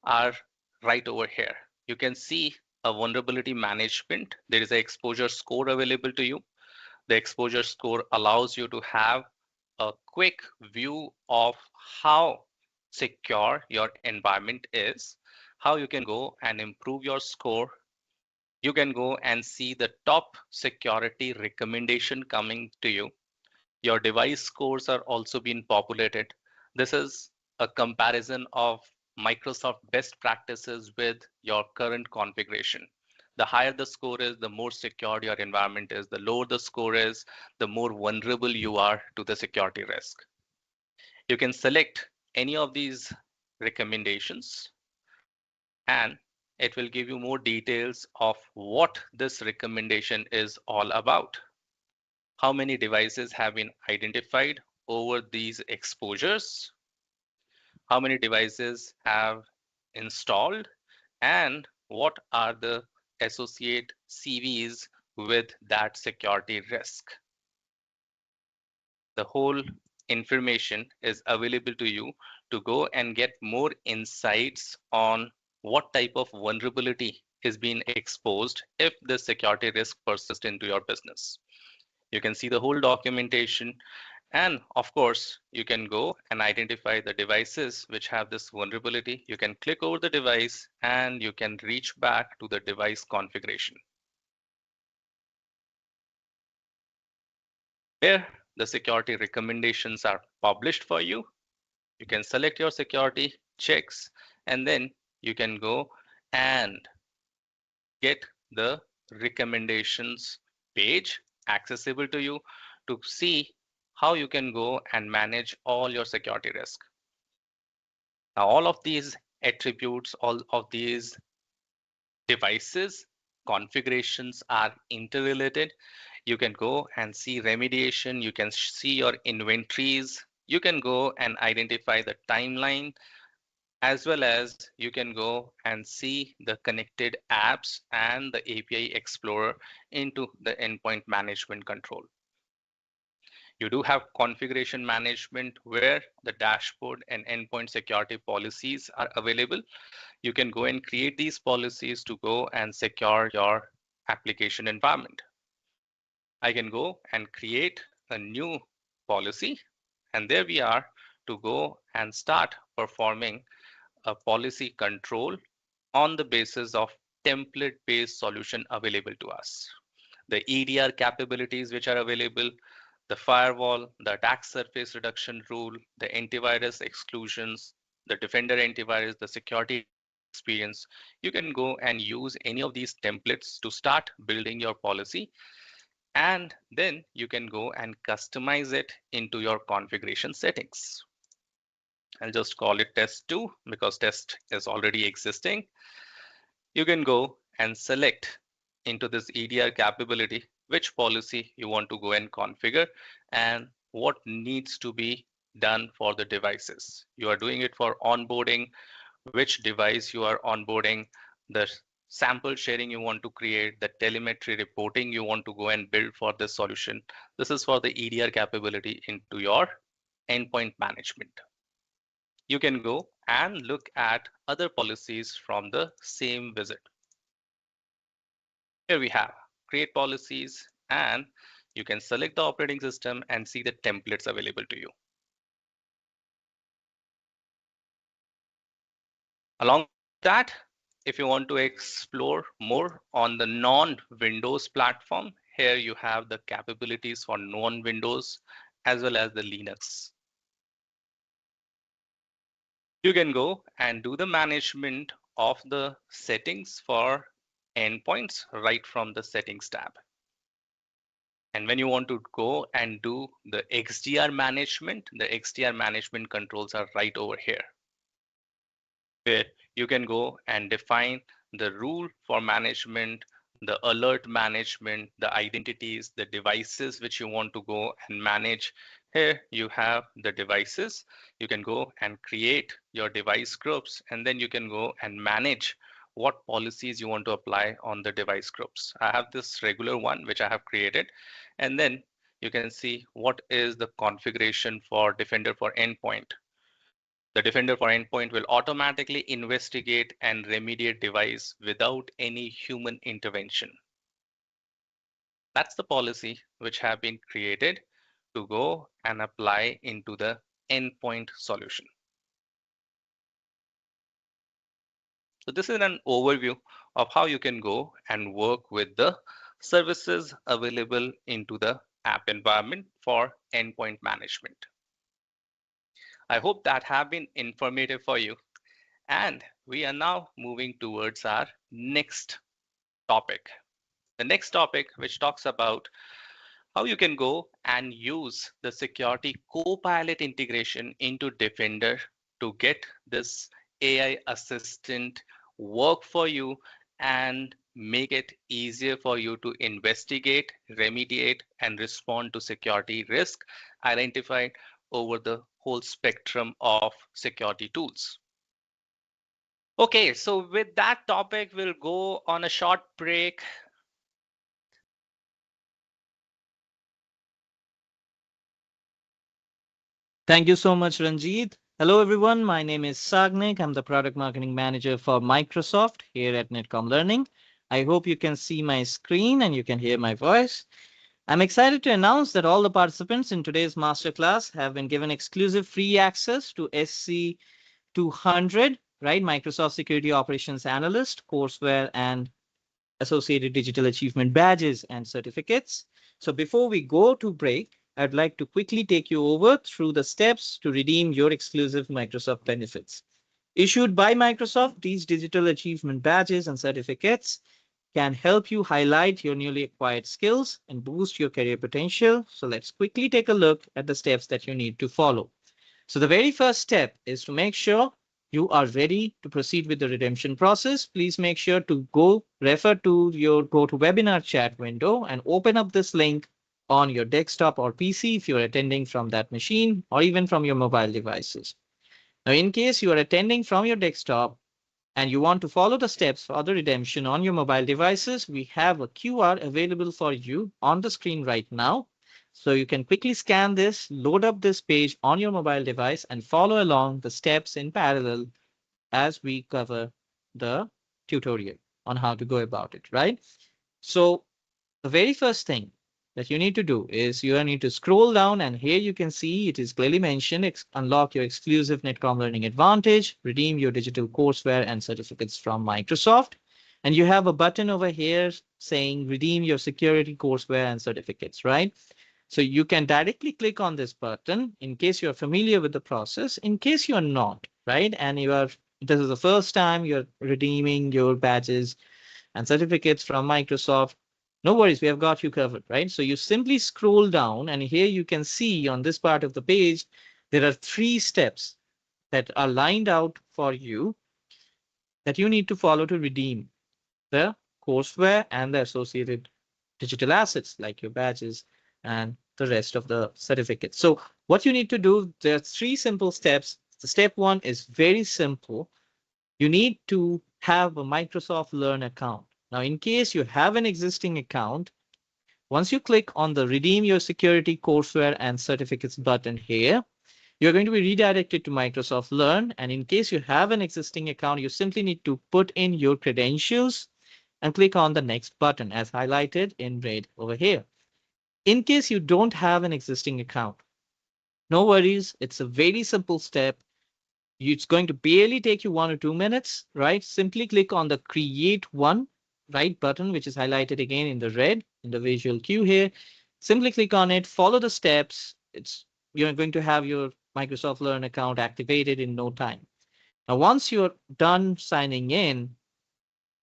Speaker 2: are right over here. You can see a vulnerability management. There is an exposure score available to you. The exposure score allows you to have a quick view of how secure your environment is, how you can go and improve your score. You can go and see the top security recommendation coming to you. Your device scores are also being populated. This is a comparison of Microsoft best practices with your current configuration. The higher the score is, the more secure your environment is. The lower the score is, the more vulnerable you are to the security risk. You can select any of these recommendations and it will give you more details of what this recommendation is all about. How many devices have been identified over these exposures, how many devices have installed, and what are the associate CVs with that security risk. The whole information is available to you to go and get more insights on what type of vulnerability is being exposed if the security risk persists into your business. You can see the whole documentation. And of course, you can go and identify the devices which have this vulnerability. You can click over the device and you can reach back to the device configuration. Here, the security recommendations are published for you. You can select your security checks and then you can go and get the recommendations page accessible to you to see how you can go and manage all your security risk. Now, all of these attributes, all of these devices, configurations are interrelated. You can go and see remediation. You can see your inventories. You can go and identify the timeline, as well as you can go and see the connected apps and the API Explorer into the endpoint management control. You do have configuration management where the dashboard and endpoint security policies are available. You can go and create these policies to go and secure your application environment. I can go and create a new policy, and there we are to go and start performing a policy control on the basis of template-based solution available to us. The EDR capabilities which are available, the firewall, the attack surface reduction rule, the antivirus exclusions, the Defender antivirus, the security experience. You can go and use any of these templates to start building your policy. And then you can go and customize it into your configuration settings. I'll just call it test 2 because test is already existing. You can go and select into this EDR capability, which policy you want to go and configure, and what needs to be done for the devices. You are doing it for onboarding, which device you are onboarding, the sample sharing you want to create, the telemetry reporting you want to go and build for this solution. This is for the EDR capability into your endpoint management. You can go and look at other policies from the same visit. Here we have create policies, and you can select the operating system and see the templates available to you. Along that, if you want to explore more on the non-Windows platform, here you have the capabilities for non-Windows as well as the Linux. You can go and do the management of the settings for endpoints right from the settings tab. And when you want to go and do the XDR management, the XDR management controls are right over here, where you can go and define the rule for management, the alert management, the identities, the devices which you want to go and manage. Here you have the devices. You can go and create your device groups, and then you can go and manage what policies you want to apply on the device groups. I have this regular one which I have created, and then you can see what is the configuration for Defender for Endpoint. The Defender for Endpoint will automatically investigate and remediate device without any human intervention. That's the policy which have been created to go and apply into the endpoint solution. So this is an overview of how you can go and work with the services available into the app environment for endpoint management. I hope that have been informative for you. And we are now moving towards our next topic. The next topic, which talks about how you can go and use the Security Copilot integration into Defender to get this AI assistant work for you and make it easier for you to investigate, remediate, and respond to security risk identified over the whole spectrum of security tools. Okay, so with that topic, we'll go on a short break.
Speaker 3: Thank you so much, Ranjit. Hello, everyone. My name is Sagnik. I'm the product marketing manager for Microsoft here at Netcom Learning. I hope you can see my screen and you can hear my voice. I'm excited to announce that all the participants in today's masterclass have been given exclusive free access to SC 200, right? Microsoft Security Operations Analyst courseware and associated digital achievement badges and certificates. So before we go to break, I'd like to quickly take you over through the steps to redeem your exclusive Microsoft benefits. Issued by Microsoft, these digital achievement badges and certificates can help you highlight your newly acquired skills and boost your career potential. So let's quickly take a look at the steps that you need to follow. So the very first step is to make sure you are ready to proceed with the redemption process. Please make sure to go refer to your GoToWebinar chat window and open up this link on your desktop or PC if you're attending from that machine or even from your mobile devices. Now, in case you are attending from your desktop and you want to follow the steps for the redemption on your mobile devices, we have a QR available for you on the screen right now. So you can quickly scan this, load up this page on your mobile device, and follow along the steps in parallel as we cover the tutorial on how to go about it, right? So the very first thing that you need to do is you need to scroll down, and here you can see it is clearly mentioned, unlock your exclusive Netcom Learning Advantage, redeem your digital courseware and certificates from Microsoft. And you have a button over here saying redeem your security courseware and certificates, right? So you can directly click on this button in case you're familiar with the process. In case you're not, right? And this is the first time you're redeeming your badges and certificates from Microsoft, no worries, we have got you covered, right? So you simply scroll down, and here you can see on this part of the page, there are 3 steps that are lined out for you that you need to follow to redeem the courseware and the associated digital assets like your badges and the rest of the certificates. So what you need to do, there are three simple steps. The step one is very simple. You need to have a Microsoft Learn account. Now, in case you have an existing account, once you click on the Redeem Your Security Courseware and Certificates button here, you're going to be redirected to Microsoft Learn. And in case you have an existing account, you simply need to put in your credentials and click on the next button as highlighted in red over here. In case you don't have an existing account, no worries. It's a very simple step. It's going to barely take you 1 or 2 minutes, right? Simply click on the Create One, right button, which is highlighted again in the red in the visual cue here. Simply click on it, follow the steps. You're going to have your Microsoft Learn account activated in no time. Now, once you're done signing in,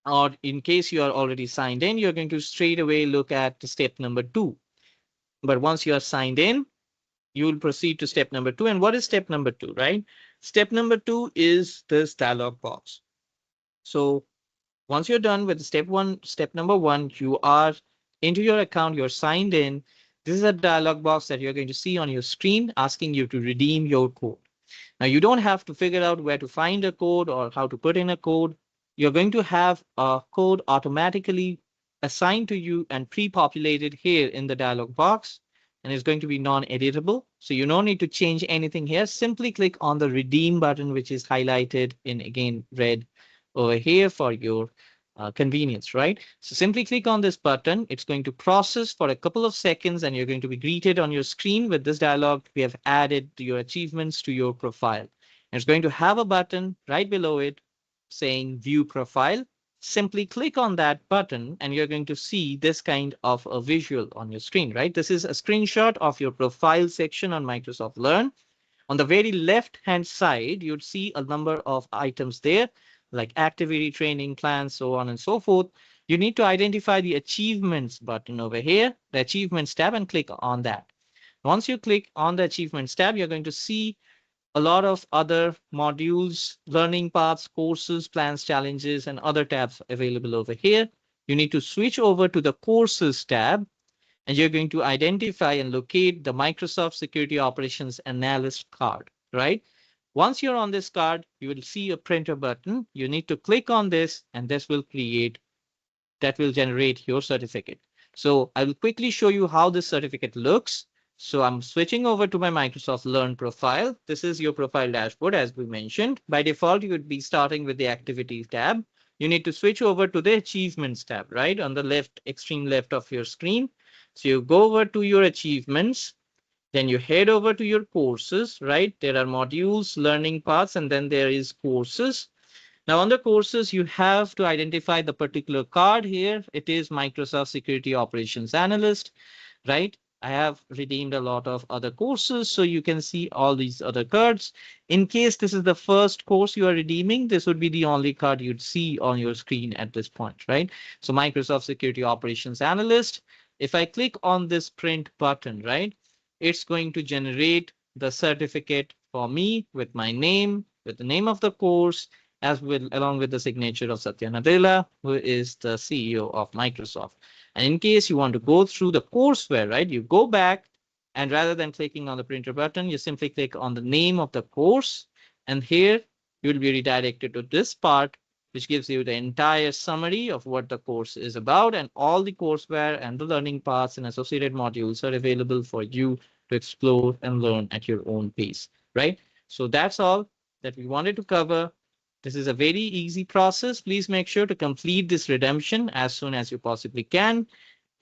Speaker 3: or in case you are already signed in, you're going to straight away look at step number 2. But once you are signed in, you will proceed to step number 2. And what is step number 2, right? Step number 2 is this dialog box. So once you're done with step number 1, you are into your account, you're signed in. This is a dialog box that you're going to see on your screen asking you to redeem your code. Now, you don't have to figure out where to find a code or how to put in a code. You're going to have a code automatically assigned to you and pre-populated here in the dialog box, and it's going to be non-editable. So you don't need to change anything here. Simply click on the redeem button, which is highlighted in again red over here for your convenience, right? So simply click on this button. It's going to process for a couple of seconds and you're going to be greeted on your screen with this dialog. We have added your achievements to your profile. And it's going to have a button right below it saying view profile. Simply click on that button and you're going to see this kind of a visual on your screen, right? This is a screenshot of your profile section on Microsoft Learn. On the very left-hand side, you'd see a number of items there, like activity, training, plans, so on and so forth. You need to identify the achievements button over here, the achievements tab, and click on that. Once you click on the achievements tab, you're going to see a lot of other modules, learning paths, courses, plans, challenges, and other tabs available over here. You need to switch over to the courses tab and you're going to identify and locate the Microsoft Security Operations Analyst card, right? Once you're on this card, you will see a printer button. You need to click on this and this will that will generate your certificate. So I will quickly show you how this certificate looks. So I'm switching over to my Microsoft Learn profile. This is your profile dashboard, as we mentioned. By default, you would be starting with the Activities tab. You need to switch over to the Achievements tab, right? On the left, extreme left of your screen. So you go over to your achievements, then you head over to your courses, right? There are modules, learning paths, and then there is courses. Now, on the courses, you have to identify the particular card here. It is Microsoft Security Operations Analyst, right? I have redeemed a lot of other courses, so you can see all these other cards. In case this is the first course you are redeeming, this would be the only card you'd see on your screen at this point, right? So Microsoft Security Operations Analyst. If I click on this print button, right, it's going to generate the certificate for me with my name, with the name of the course, as well along with the signature of Satya Nadella, who is the CEO of Microsoft. And in case you want to go through the courseware, right, you go back and rather than clicking on the printer button, you simply click on the name of the course. And here you'll be redirected to this part, which gives you the entire summary of what the course is about. And all the courseware and the learning paths and associated modules are available for you to explore and learn at your own pace, right? So that's all that we wanted to cover. This is a very easy process. Please make sure to complete this redemption as soon as you possibly can.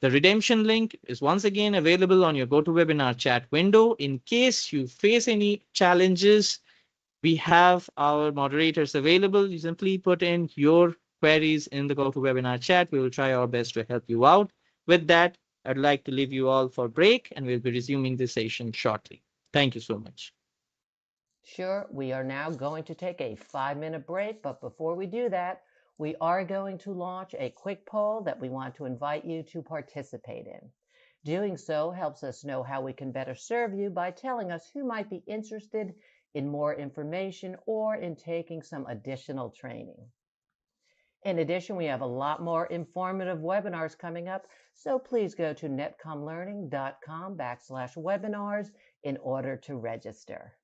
Speaker 3: The redemption link is once again available on your GoToWebinar chat window. In case you face any challenges, we have our moderators available. You simply put in your queries in the GoToWebinar chat. We will try our best to help you out. With that, I'd like to leave you all for break and we'll be resuming this session shortly. Thank you so much.
Speaker 1: Sure, we are now going to take a 5-minute break, but before we do that, we are going to launch a quick poll that we want to invite you to participate in. Doing so helps us know how we can better serve you by telling us who might be interested in more information or in taking some additional training. In addition, we have a lot more informative webinars coming up, so please go to netcomlearning.com/webinars in order to register.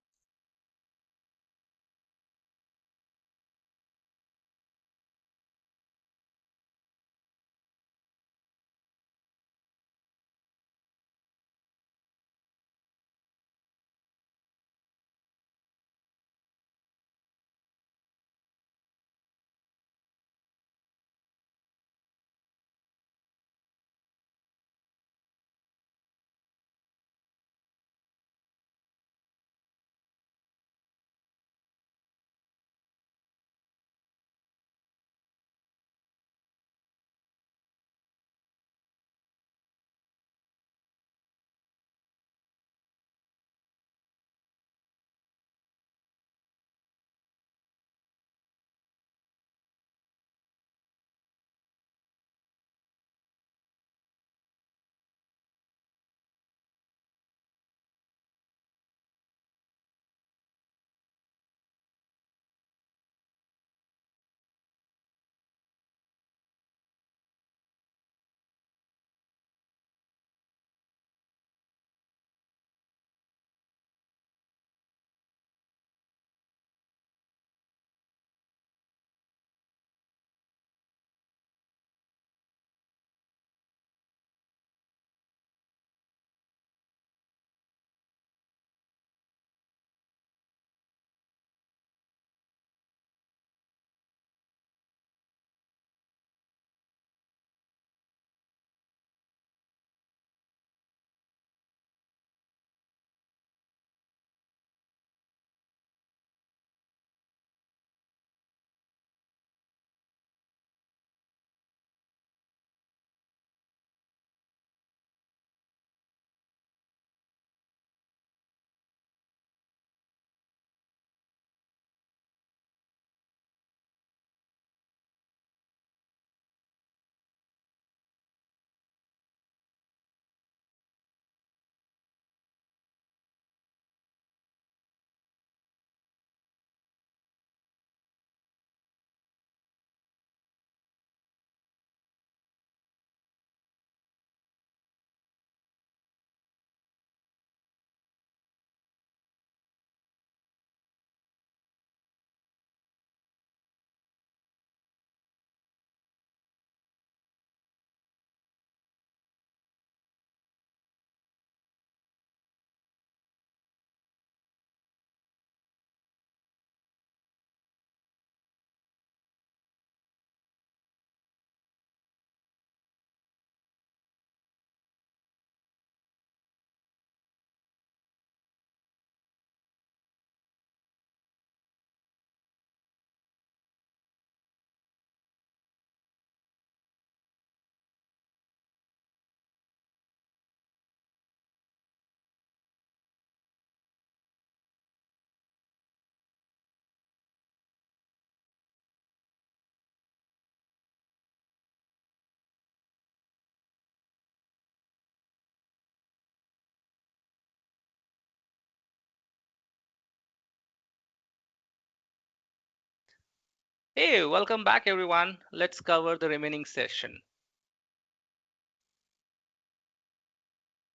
Speaker 2: Hey, welcome back everyone. Let's cover the remaining session.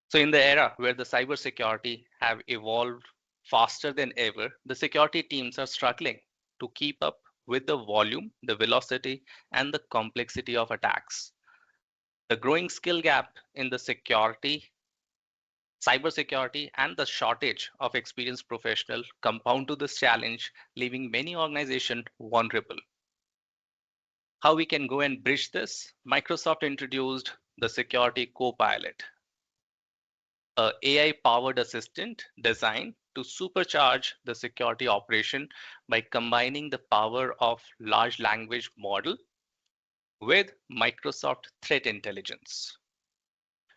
Speaker 2: So in the era where the cybersecurity have evolved faster than ever, the security teams are struggling to keep up with the volume, the velocity, and the complexity of attacks. The growing skill gap in the cybersecurity, and the shortage of experienced professionals compound to this challenge, leaving many organizations vulnerable. How we can go and bridge this? Microsoft introduced the Security Copilot, a AI-powered assistant designed to supercharge the security operation by combining the power of large language model with Microsoft Threat Intelligence.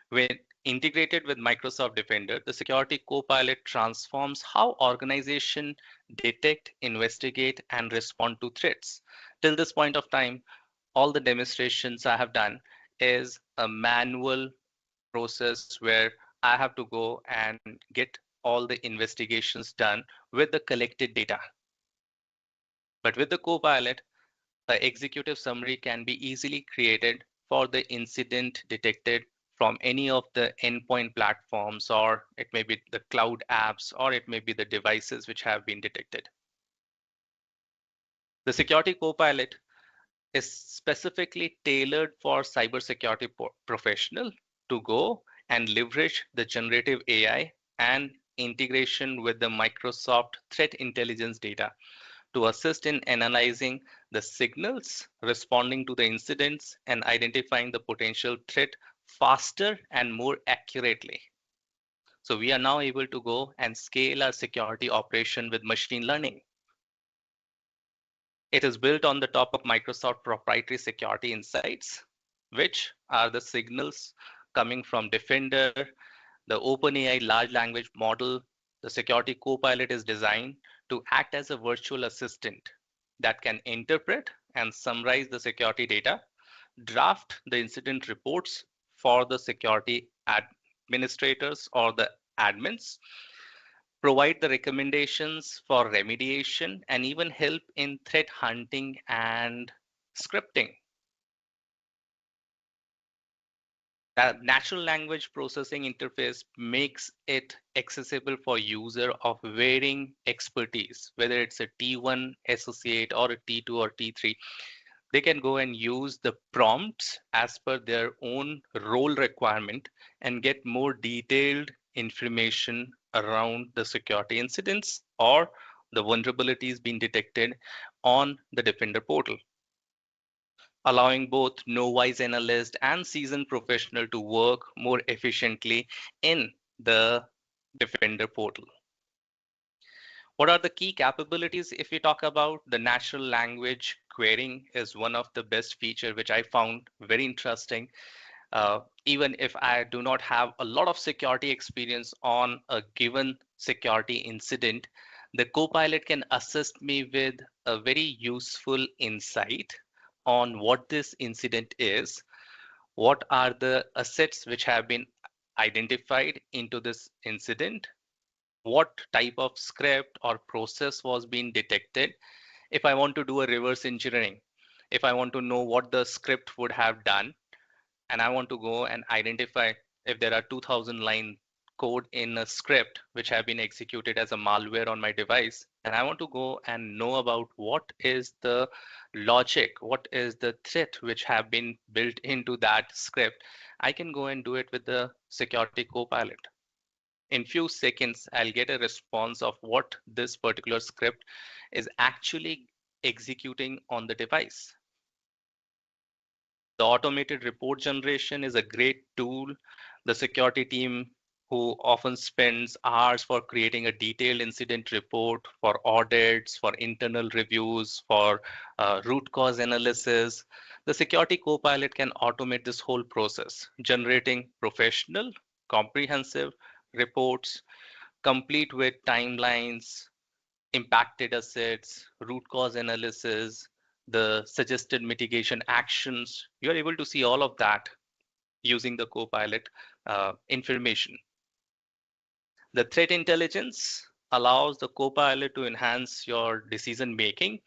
Speaker 2: When integrated with Microsoft Defender, the Security Copilot transforms how organizations detect, investigate, and respond to threats. Till this point of time, all the demonstrations I have done is a manual process where I have to go and get all the investigations done with the collected data. But with the Copilot, An executive summary can be easily created for the incident detected from any of the endpoint platforms, or it may be the cloud apps, or it may be the devices which have been detected. The Security Copilot is specifically tailored for cybersecurity professional to go and leverage the generative AI and integration with the Microsoft threat intelligence data to assist in analyzing the signals, responding to the incidents, and identifying the potential threat faster and more accurately. So we are now able to go and scale our security operation with machine learning. It is built on the top of Microsoft proprietary security insights, which are the signals coming from Defender, the OpenAI large language model. The Security Copilot is designed to act as a virtual assistant that can interpret and summarize the security data, draft the incident reports for the security administrators or the admins, provide the recommendations for remediation, and even help in threat hunting and scripting. That natural language processing interface makes it accessible for user of varying expertise, whether it's a T1 associate or a T2 or T3. They can go and use the prompts as per their own role requirement and get more detailed information around the security incidents or the vulnerabilities being detected on the Defender portal, allowing both novice analyst and seasoned professional to work more efficiently in the Defender portal. What are the key capabilities? If we talk about the natural language querying is one of the best feature which I found very interesting. Even if I do not have a lot of security experience on a given security incident, the Copilot can assist me with a very useful insight on what this incident is, what are the assets which have been identified into this incident, what type of script or process was being detected. If I want to do a reverse engineering, if I want to know what the script would have done, and I want to go and identify if there are 2000 line code in a script which have been executed as a malware on my device, and I want to go and know about what is the logic, what is the threat which have been built into that script, I can go and do it with the Security Copilot. In few seconds, I'll get a response of what this particular script is actually executing on the device. The automated report generation is a great tool. The security team who often spends hours for creating a detailed incident report for audits, for internal reviews, for root cause analysis. The Security Copilot can automate this whole process, generating professional, comprehensive reports, complete with timelines, impacted assets, root cause analysis, the suggested mitigation actions. You're able to see all of that using the Copilot information. The threat intelligence allows the Copilot to enhance your decision making.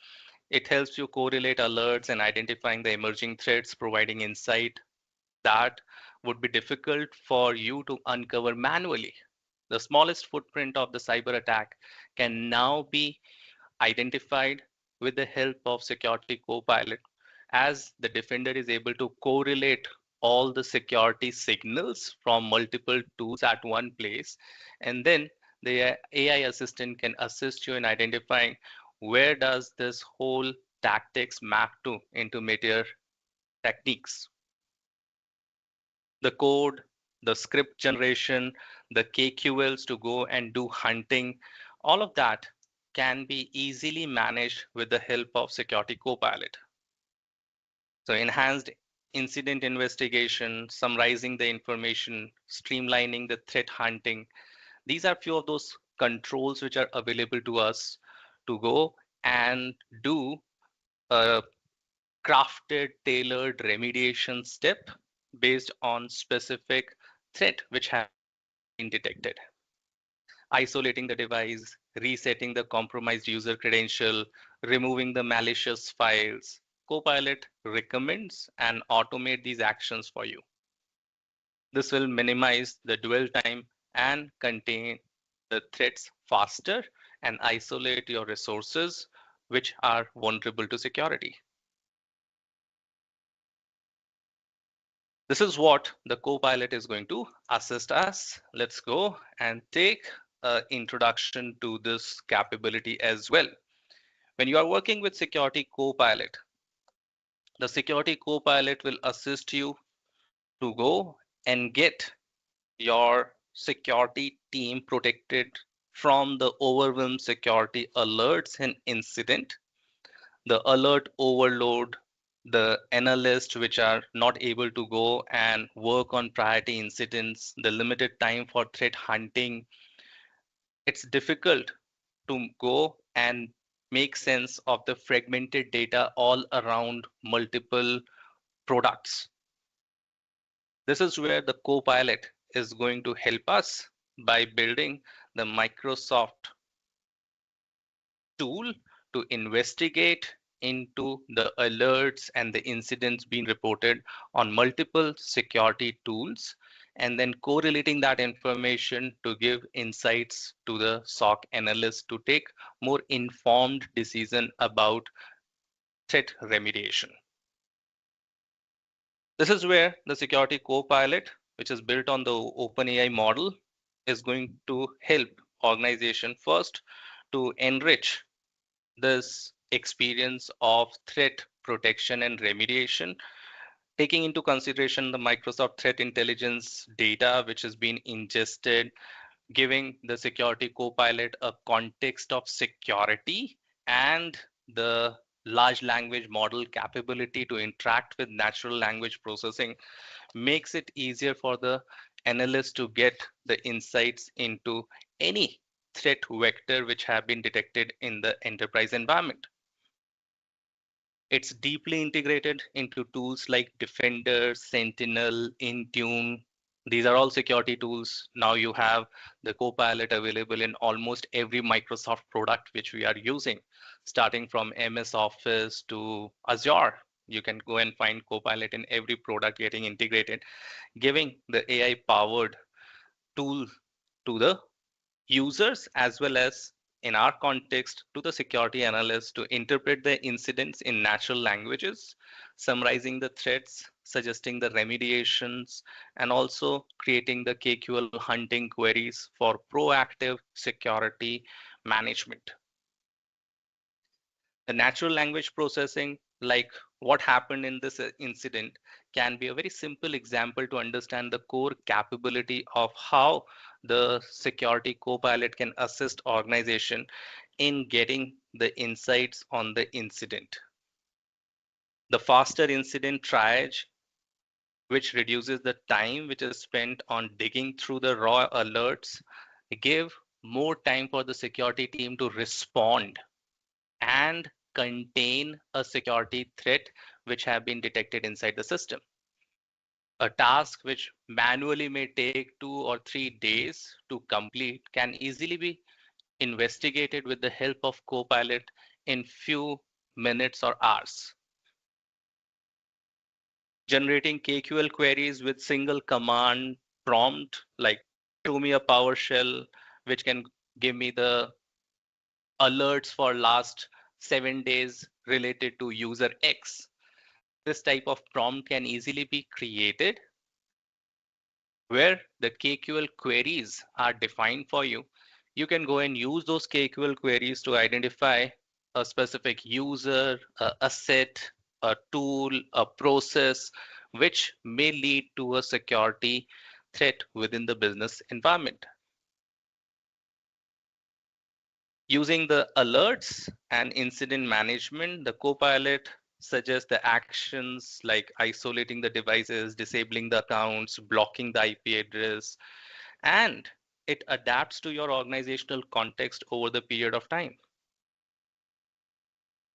Speaker 2: It helps you correlate alerts and identifying the emerging threats, providing insight that would be difficult for you to uncover manually. The smallest footprint of the cyber attack can now be identified with the help of Security Copilot, as the Defender is able to correlate all the security signals from multiple tools at one place. And then the AI assistant can assist you in identifying where does this whole tactics map to into meteor techniques. The code, the script generation, the KQLs to go and do hunting, all of that can be easily managed with the help of Security Copilot. So enhanced incident investigation, summarizing the information, streamlining the threat hunting. These are few of those controls which are available to us to go and do a crafted, tailored remediation step based on specific threat which have been detected. Isolating the device, resetting the compromised user credential, removing the malicious files. Copilot recommends and automate these actions for you. This will minimize the dwell time and contain the threats faster and isolate your resources which are vulnerable to security. This is what the Copilot is going to assist us. Let's go and take an introduction to this capability as well. When you are working with Security Copilot, the Security Copilot will assist you to go and get your security team protected from the overwhelmed security alerts and incident, the alert overload, the analysts which are not able to go and work on priority incidents, the limited time for threat hunting. It's difficult to go and make sense of the fragmented data all around multiple products. This is where the Copilot is going to help us by building the Microsoft tool to investigate into the alerts and the incidents being reported on multiple security tools, and then correlating that information to give insights to the SOC analyst to take more informed decision about threat remediation. This is where the Security Copilot, which is built on the OpenAI model, is going to help organization first to enrich this experience of threat protection and remediation, taking into consideration the Microsoft threat intelligence data which has been ingested, giving the Security Copilot a context of security and the large language model capability to interact with natural language processing makes it easier for the analyst to get the insights into any threat vector which have been detected in the enterprise environment. It's deeply integrated into tools like Defender, Sentinel, Intune. These are all security tools. Now you have the Copilot available in almost every Microsoft product which we are using, starting from MS Office to Azure. You can go and find Copilot in every product getting integrated, giving the AI powered tool to the users as well as in our context to the security analysts to interpret the incidents in natural languages, summarizing the threats, suggesting the remediations, and also creating the KQL hunting queries for proactive security management. The natural language processing, like what happened in this incident, can be a very simple example to understand the core capability of how the security copilot can assist organization in getting the insights on the incident. The faster incident triage, which reduces the time which is spent on digging through the raw alerts, give more time for the security team to respond and contain a security threat which have been detected inside the system. A task which manually may take 2 or 3 days to complete can easily be investigated with the help of Copilot in few minutes or hours. Generating KQL queries with single command prompt like show me a PowerShell, which can give me the alerts for last 7 days related to user X. This type of prompt can easily be created where the KQL queries are defined for you. You can go and use those KQL queries to identify a specific user, a asset, a tool, a process, which may lead to a security threat within the business environment. Using the alerts and incident management, the Copilot suggests the actions like isolating the devices, disabling the accounts, blocking the IP address, and it adapts to your organizational context over the period of time.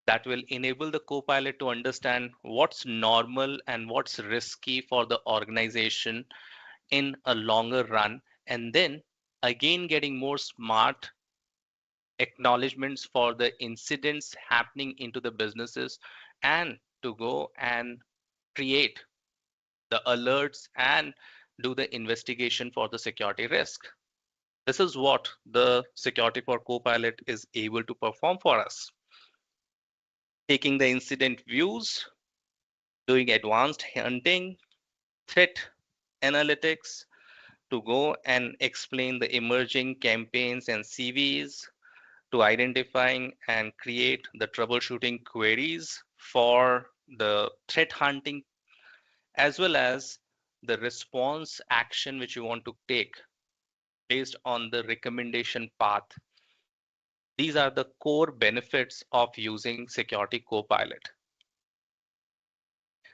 Speaker 2: That will enable the Copilot to understand what's normal and what's risky for the organization in a longer run, and then again getting more smart acknowledgements for the incidents happening into the businesses and to go and create the alerts and do the investigation for the security risk. This is what the Security for Copilot is able to perform for us. Taking the incident views, doing advanced hunting, threat analytics to go and explain the emerging campaigns and CVs, to identifying and create the troubleshooting queries for the threat hunting, as well as the response action which you want to take based on the recommendation path. These are the core benefits of using Security Copilot.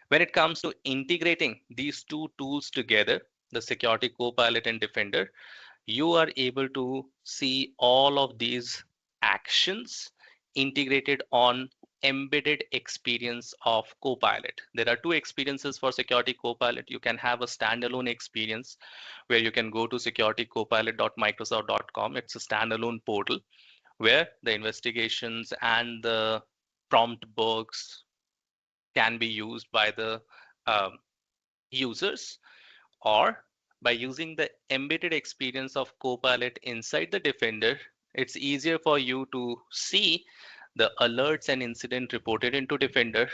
Speaker 2: When it comes to integrating these two tools together, the Security Copilot and Defender, you are able to see all of these actions integrated on embedded experience of Copilot. There are two experiences for Security Copilot. You can have a standalone experience where you can go to securitycopilot.microsoft.com. It's a standalone portal where the investigations and the prompt books can be used by the um, users, or by using the embedded experience of Copilot inside the Defender, it's easier for you to see the alerts and incident reported into Defender,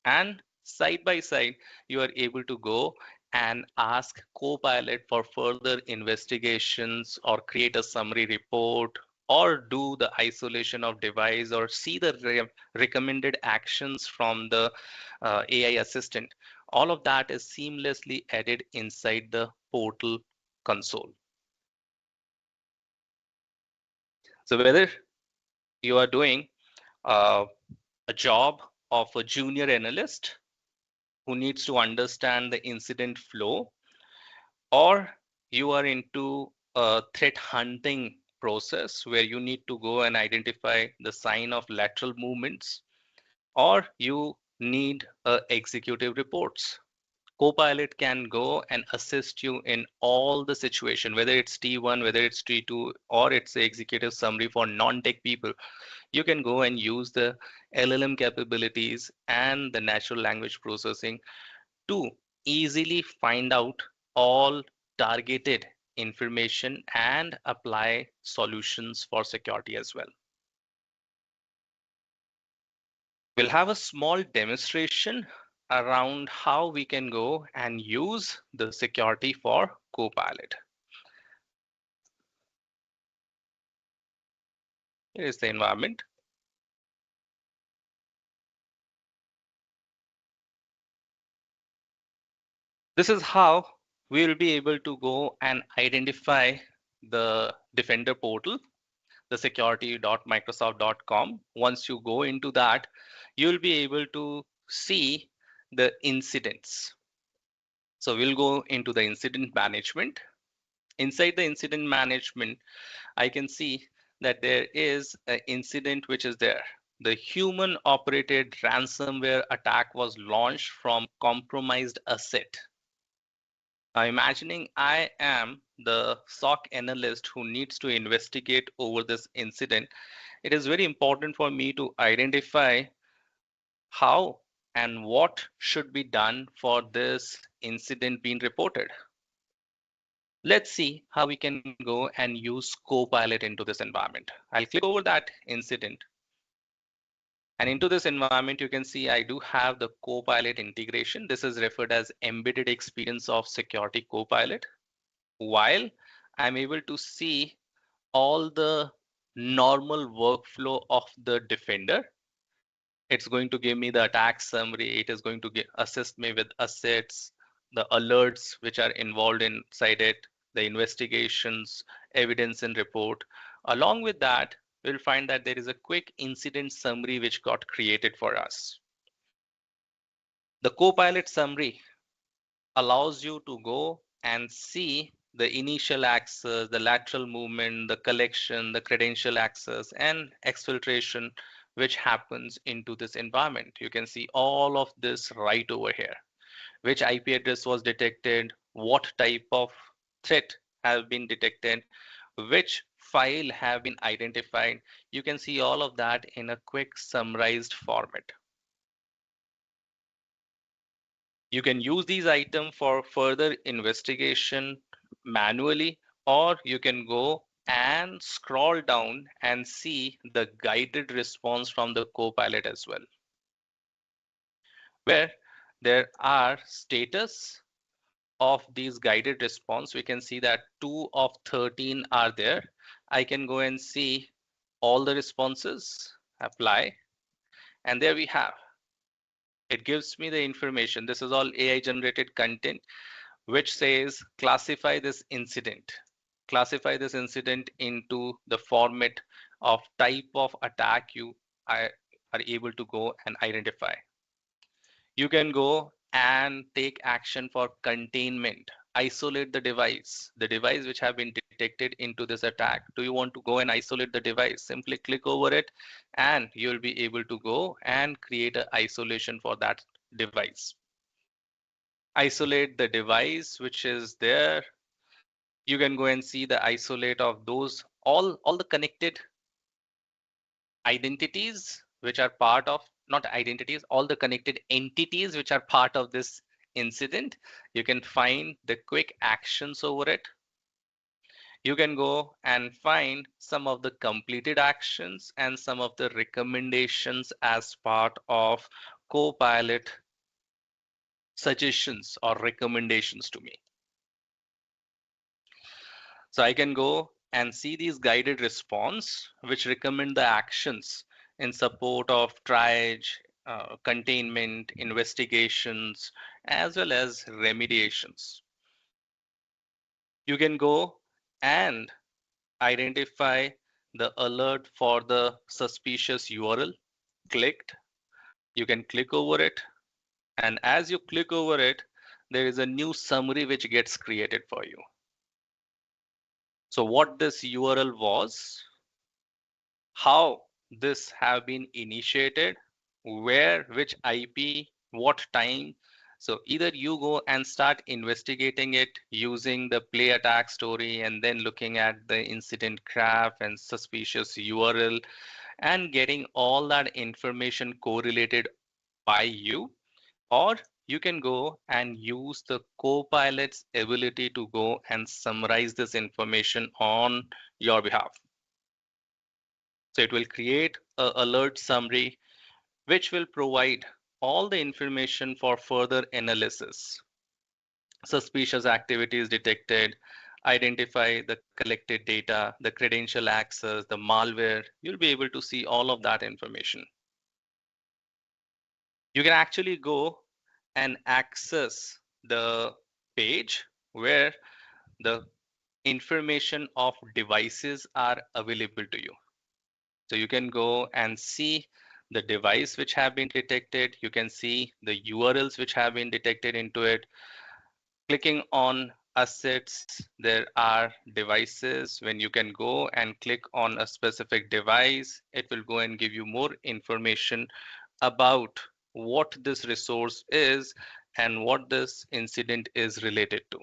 Speaker 2: and side by side, you are able to go and ask Copilot for further investigations or create a summary report or do the isolation of device or see the recommended actions from the AI assistant. All of that is seamlessly added inside the portal console. So whether you are doing uh, a job of a junior analyst who needs to understand the incident flow, or you are into a threat hunting process where you need to go and identify the sign of lateral movements, or you need executive reports, Copilot can go and assist you in all the situation, whether it's T1, whether it's T2, or it's the executive summary for non-tech people. You can go and use the LLM capabilities and the natural language processing to easily find out all targeted information and apply solutions for security as well. We'll have a small demonstration around how we can go and use the security for Copilot. Here is the environment. This is how we'll be able to go and identify the Defender portal, the security.microsoft.com. Once you go into that, you'll be able to see the incidents. So we'll go into the incident management. Inside the incident management, I can see that there is an incident which is there. The human operated ransomware attack was launched from compromised asset. Now, imagining I am the SOC analyst who needs to investigate over this incident, it is very important for me to identify how and what should be done for this incident being reported. Let's see how we can go and use Copilot into this environment. I'll click over that incident. And into this environment, you can see I do have the Copilot integration. This is referred as embedded experience of Security Copilot. While I'm able to see all the normal workflow of the Defender, it's going to give me the attack summary. It is going to assist me with assets, the alerts which are involved inside it, the investigations, evidence and report. Along with that, we'll find that there is a quick incident summary which got created for us. The Copilot summary allows you to go and see the initial access, the lateral movement, the collection, the credential access, and exfiltration, which happens into this environment. You can see all of this right over here. Which IP address was detected, what type of threat have been detected, which file have been identified. You can see all of that in a quick summarized format. You can use these items for further investigation manually, or you can go and scroll down and see the guided response from the Copilot as well, where there are status of these guided response. We can see that 2 of 13 are there. I can go and see all the responses, apply, and there we have. It gives me the information. This is all AI generated content, which says classify this incident. Classify this incident into the format of type of attack you are able to go and identify. You can go and take action for containment. Isolate the device which have been detected into this attack. Do you want to go and isolate the device? Simply click over it and you'll be able to go and create an isolation for that device. Isolate the device which is there. You can go and see the isolate of those all the connected identities which are part of, not identities, all the connected entities which are part of this incident. You can find the quick actions over it. You can go and find some of the completed actions and some of the recommendations as part of Copilot suggestions or recommendations to me. So I can go and see these guided response, which recommend the actions in support of triage, containment, investigations, as well as remediations. You can go and identify the alert for the suspicious URL clicked. You can click over it. And as you click over it, there is a new summary which gets created for you. So what this URL was, how this have been initiated, where, which IP, what time. So either you go and start investigating it using the play attack story and then looking at the incident graph and suspicious URL and getting all that information correlated by you, or you can go and use the Copilot's ability to go and summarize this information on your behalf. So it will create an alert summary, which will provide all the information for further analysis. Suspicious activities detected, identify the collected data, the credential access, the malware. You'll be able to see all of that information. You can actually go and access the page where the information of devices are available to you. So you can go and see the device which have been detected. You can see the URLs which have been detected into it. Clicking on assets, there are devices. When you can go and click on a specific device, it will go and give you more information about what this resource is and what this incident is related to.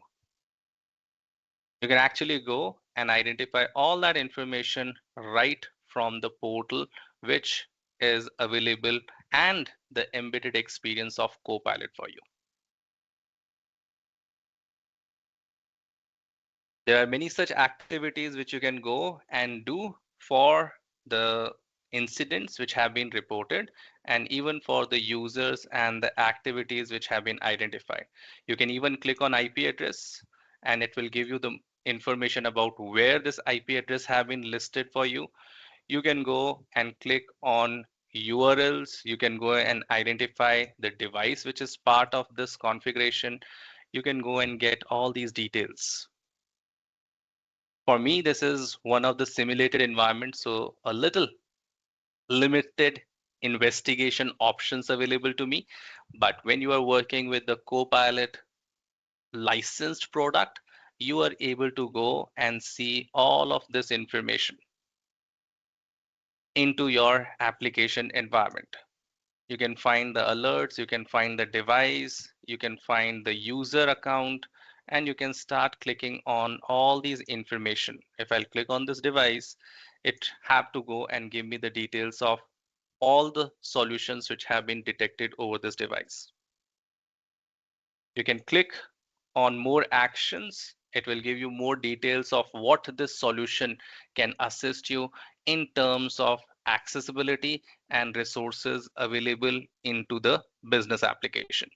Speaker 2: You can actually go and identify all that information right from the portal, which is available, and the embedded experience of Copilot for you. There are many such activities which you can go and do for the incidents which have been reported, and even for the users and the activities which have been identified. You can even click on IP address and it will give you the information about where this IP address have been listed for you. You can go and click on URLs. You can go and identify the device which is part of this configuration. You can go and get all these details. For me, this is one of the simulated environments, so a little limited investigation options available to me. But when you are working with the Copilot licensed product, you are able to go and see all of this information into your application environment. You can find the alerts, you can find the device, you can find the user account, and you can start clicking on all these information. If I'll click on this device, it have to go and give me the details of all the solutions which have been detected over this device. You can click on more actions. It will give you more details of what this solution can assist you in terms of accessibility and resources available into the business application.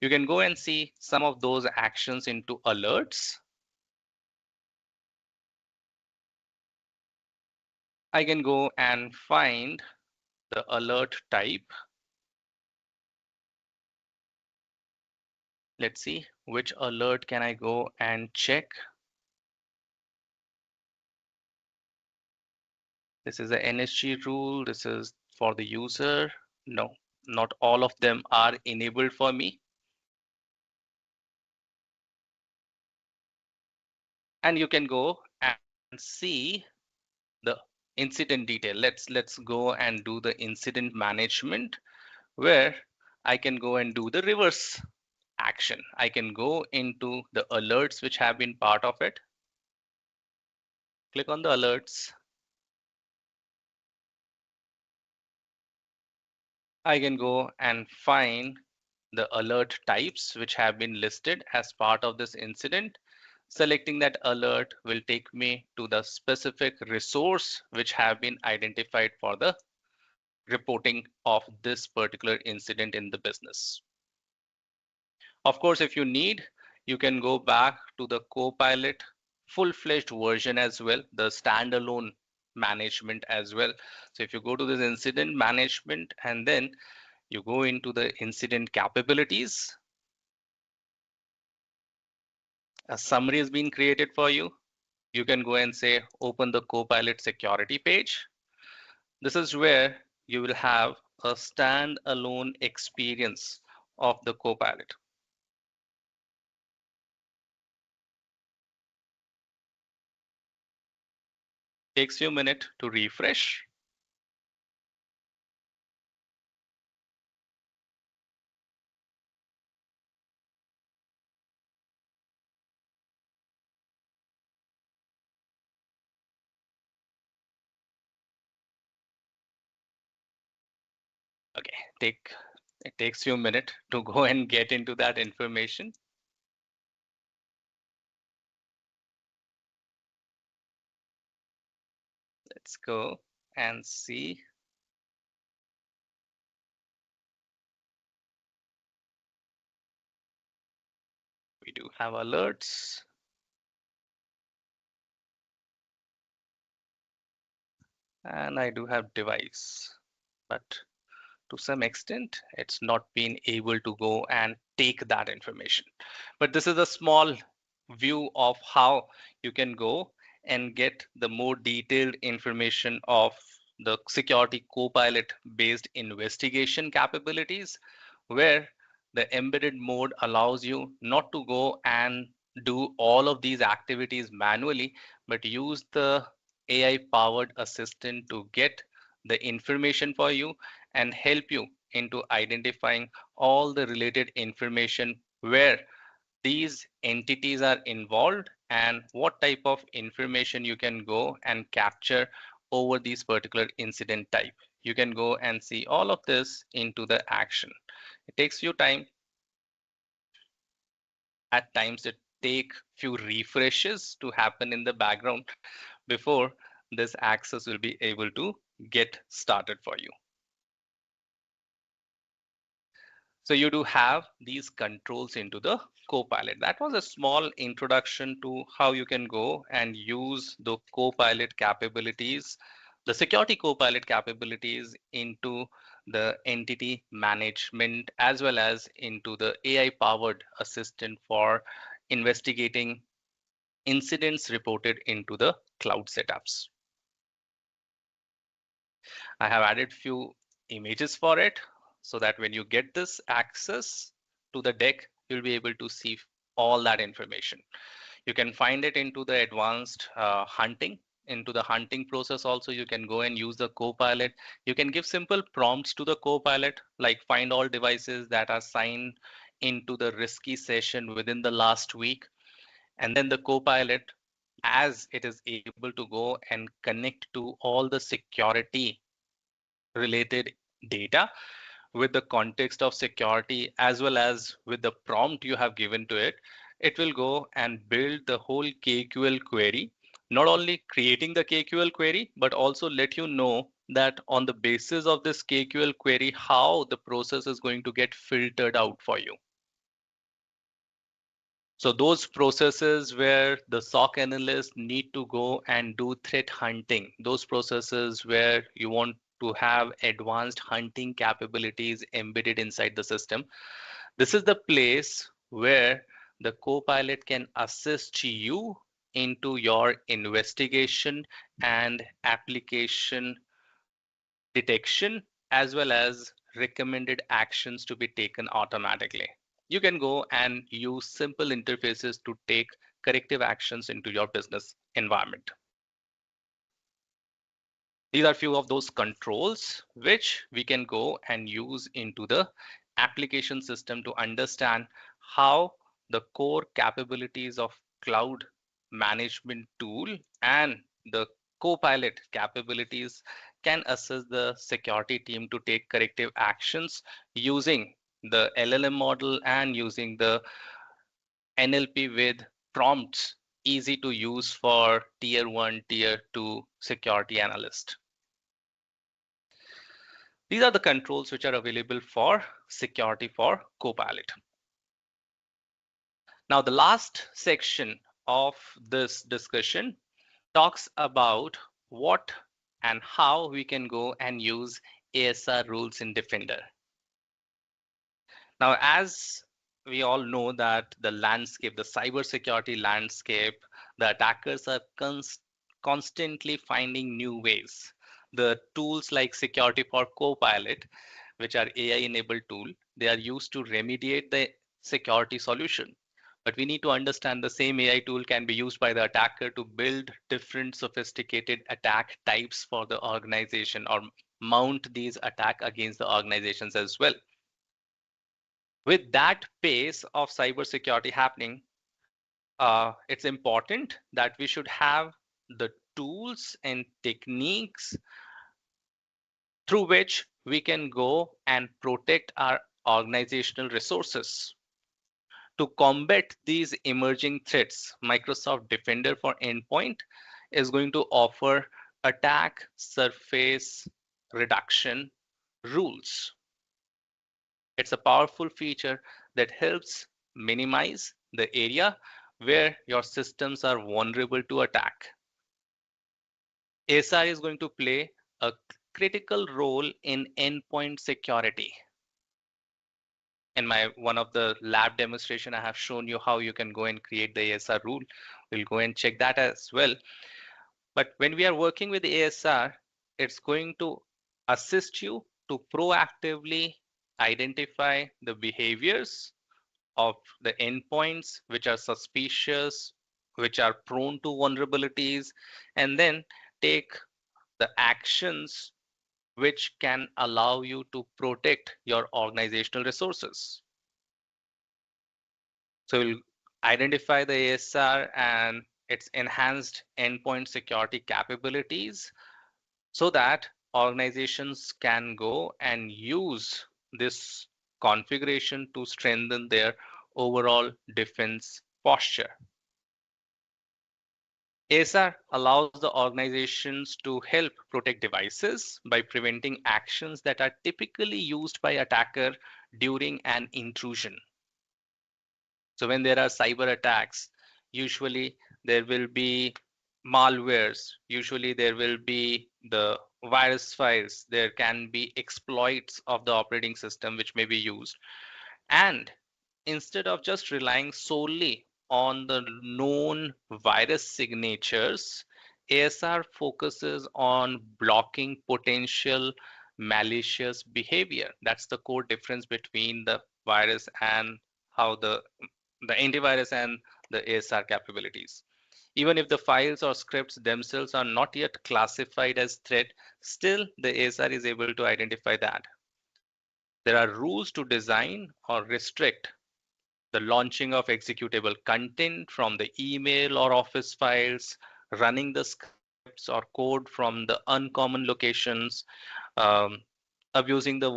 Speaker 2: You can go and see some of those actions into alerts. I can go and find the alert type. Let's see which alert can I go and check. This is a NSG rule. This is for the user. No, not all of them are enabled for me. And you can go and see the incident detail. Let's go and do the incident management, where I can go and do the reverse action. I can go into the alerts which have been part of it. Click on the alerts. I can go and find the alert types which have been listed as part of this incident. Selecting that alert will take me to the specific resource which have been identified for the reporting of this particular incident in the business. Of course, if you need, you can go back to the Copilot full-fledged version as well, the standalone management as well. So if you go to this incident management and then you go into the incident capabilities, a summary has been created for you. You can go and say, open the Copilot security page. This is where you will have a standalone experience of the Copilot. Takes you a minute to refresh. Okay, it takes you a minute to go and get into that information. Let's go and see. We do have alerts, and I do have device, but to some extent, it's not been able to go and take that information. But this is a small view of how you can go and get the more detailed information of the Security Copilot based investigation capabilities, where the embedded mode allows you not to go and do all of these activities manually, but use the AI powered assistant to get the information for you and help you into identifying all the related information where these entities are involved and what type of information you can go and capture over these particular incident type. You can go and see all of this into the action. It takes you time. At times it take few refreshes to happen in the background before this access will be able to get started for you. So you do have these controls into the Copilot. That was a small introduction to how you can go and use the Copilot capabilities, the Security Copilot capabilities into the entity management, as well as into the AI powered assistant for investigating incidents reported into the cloud setups. I have added few images for it so that when you get this access to the deck, you'll be able to see all that information. You can find it into the advanced hunting. Into the hunting process also, you can go and use the Copilot. You can give simple prompts to the Copilot, like find all devices that are signed into the risky session within the last week. And then the Copilot, as it is able to go and connect to all the security related data, with the context of security as well as with the prompt you have given to it, it will go and build the whole KQL query, not only creating the KQL query, but also let you know that on the basis of this KQL query, how the process is going to get filtered out for you. So those processes where the SOC analyst need to go and do threat hunting, those processes where you want to have advanced hunting capabilities embedded inside the system, this is the place where the Copilot can assist you into your investigation and application detection, as well as recommended actions to be taken automatically. You can go and use simple interfaces to take corrective actions into your business environment. These are few of those controls which we can go and use into the application system to understand how the core capabilities of cloud management tool and the Copilot capabilities can assist the security team to take corrective actions using the LLM model and using the NLP with prompts easy to use for tier 1, tier 2 security analyst. These are the controls which are available for security for Copilot. Now, the last section of this discussion talks about what and how we can go and use ASR rules in Defender. Now, as we all know that the landscape, the cybersecurity landscape, the attackers are constantly finding new ways. The tools like Security for Copilot, which are AI-enabled tool, they are used to remediate the security solution. But we need to understand the same AI tool can be used by the attacker to build different sophisticated attack types for the organization or mount these attack against the organizations as well. With that pace of cybersecurity happening, it's important that we should have the tools and techniques through which we can go and protect our organizational resources. To combat these emerging threats, Microsoft Defender for Endpoint is going to offer attack surface reduction rules. It's a powerful feature that helps minimize the area where your systems are vulnerable to attack. ASR is going to play a critical role in endpoint security. In my one of the lab demonstration, I have shown you how you can go and create the ASR rule. We'll go and check that as well. But when we are working with ASR, it's going to assist you to proactively identify the behaviors of the endpoints which are suspicious, which are prone to vulnerabilities, and then take the actions which can allow you to protect your organizational resources. So we'll identify the ASR and its enhanced endpoint security capabilities so that organizations can go and use this configuration to strengthen their overall defense posture. ASR allows the organizations to help protect devices by preventing actions that are typically used by attacker during an intrusion. So when there are cyber attacks, usually there will be malwares, usually there will be the virus files, there can be exploits of the operating system which may be used. And instead of just relying solely on the known virus signatures, ASR focuses on blocking potential malicious behavior. That's the core difference between the virus and how the antivirus and the ASR capabilities. Even if the files or scripts themselves are not yet classified as threat, still the ASR is able to identify that. There are rules to design or restrict the launching of executable content from the email or office files, running the scripts or code from the uncommon locations, um, abusing the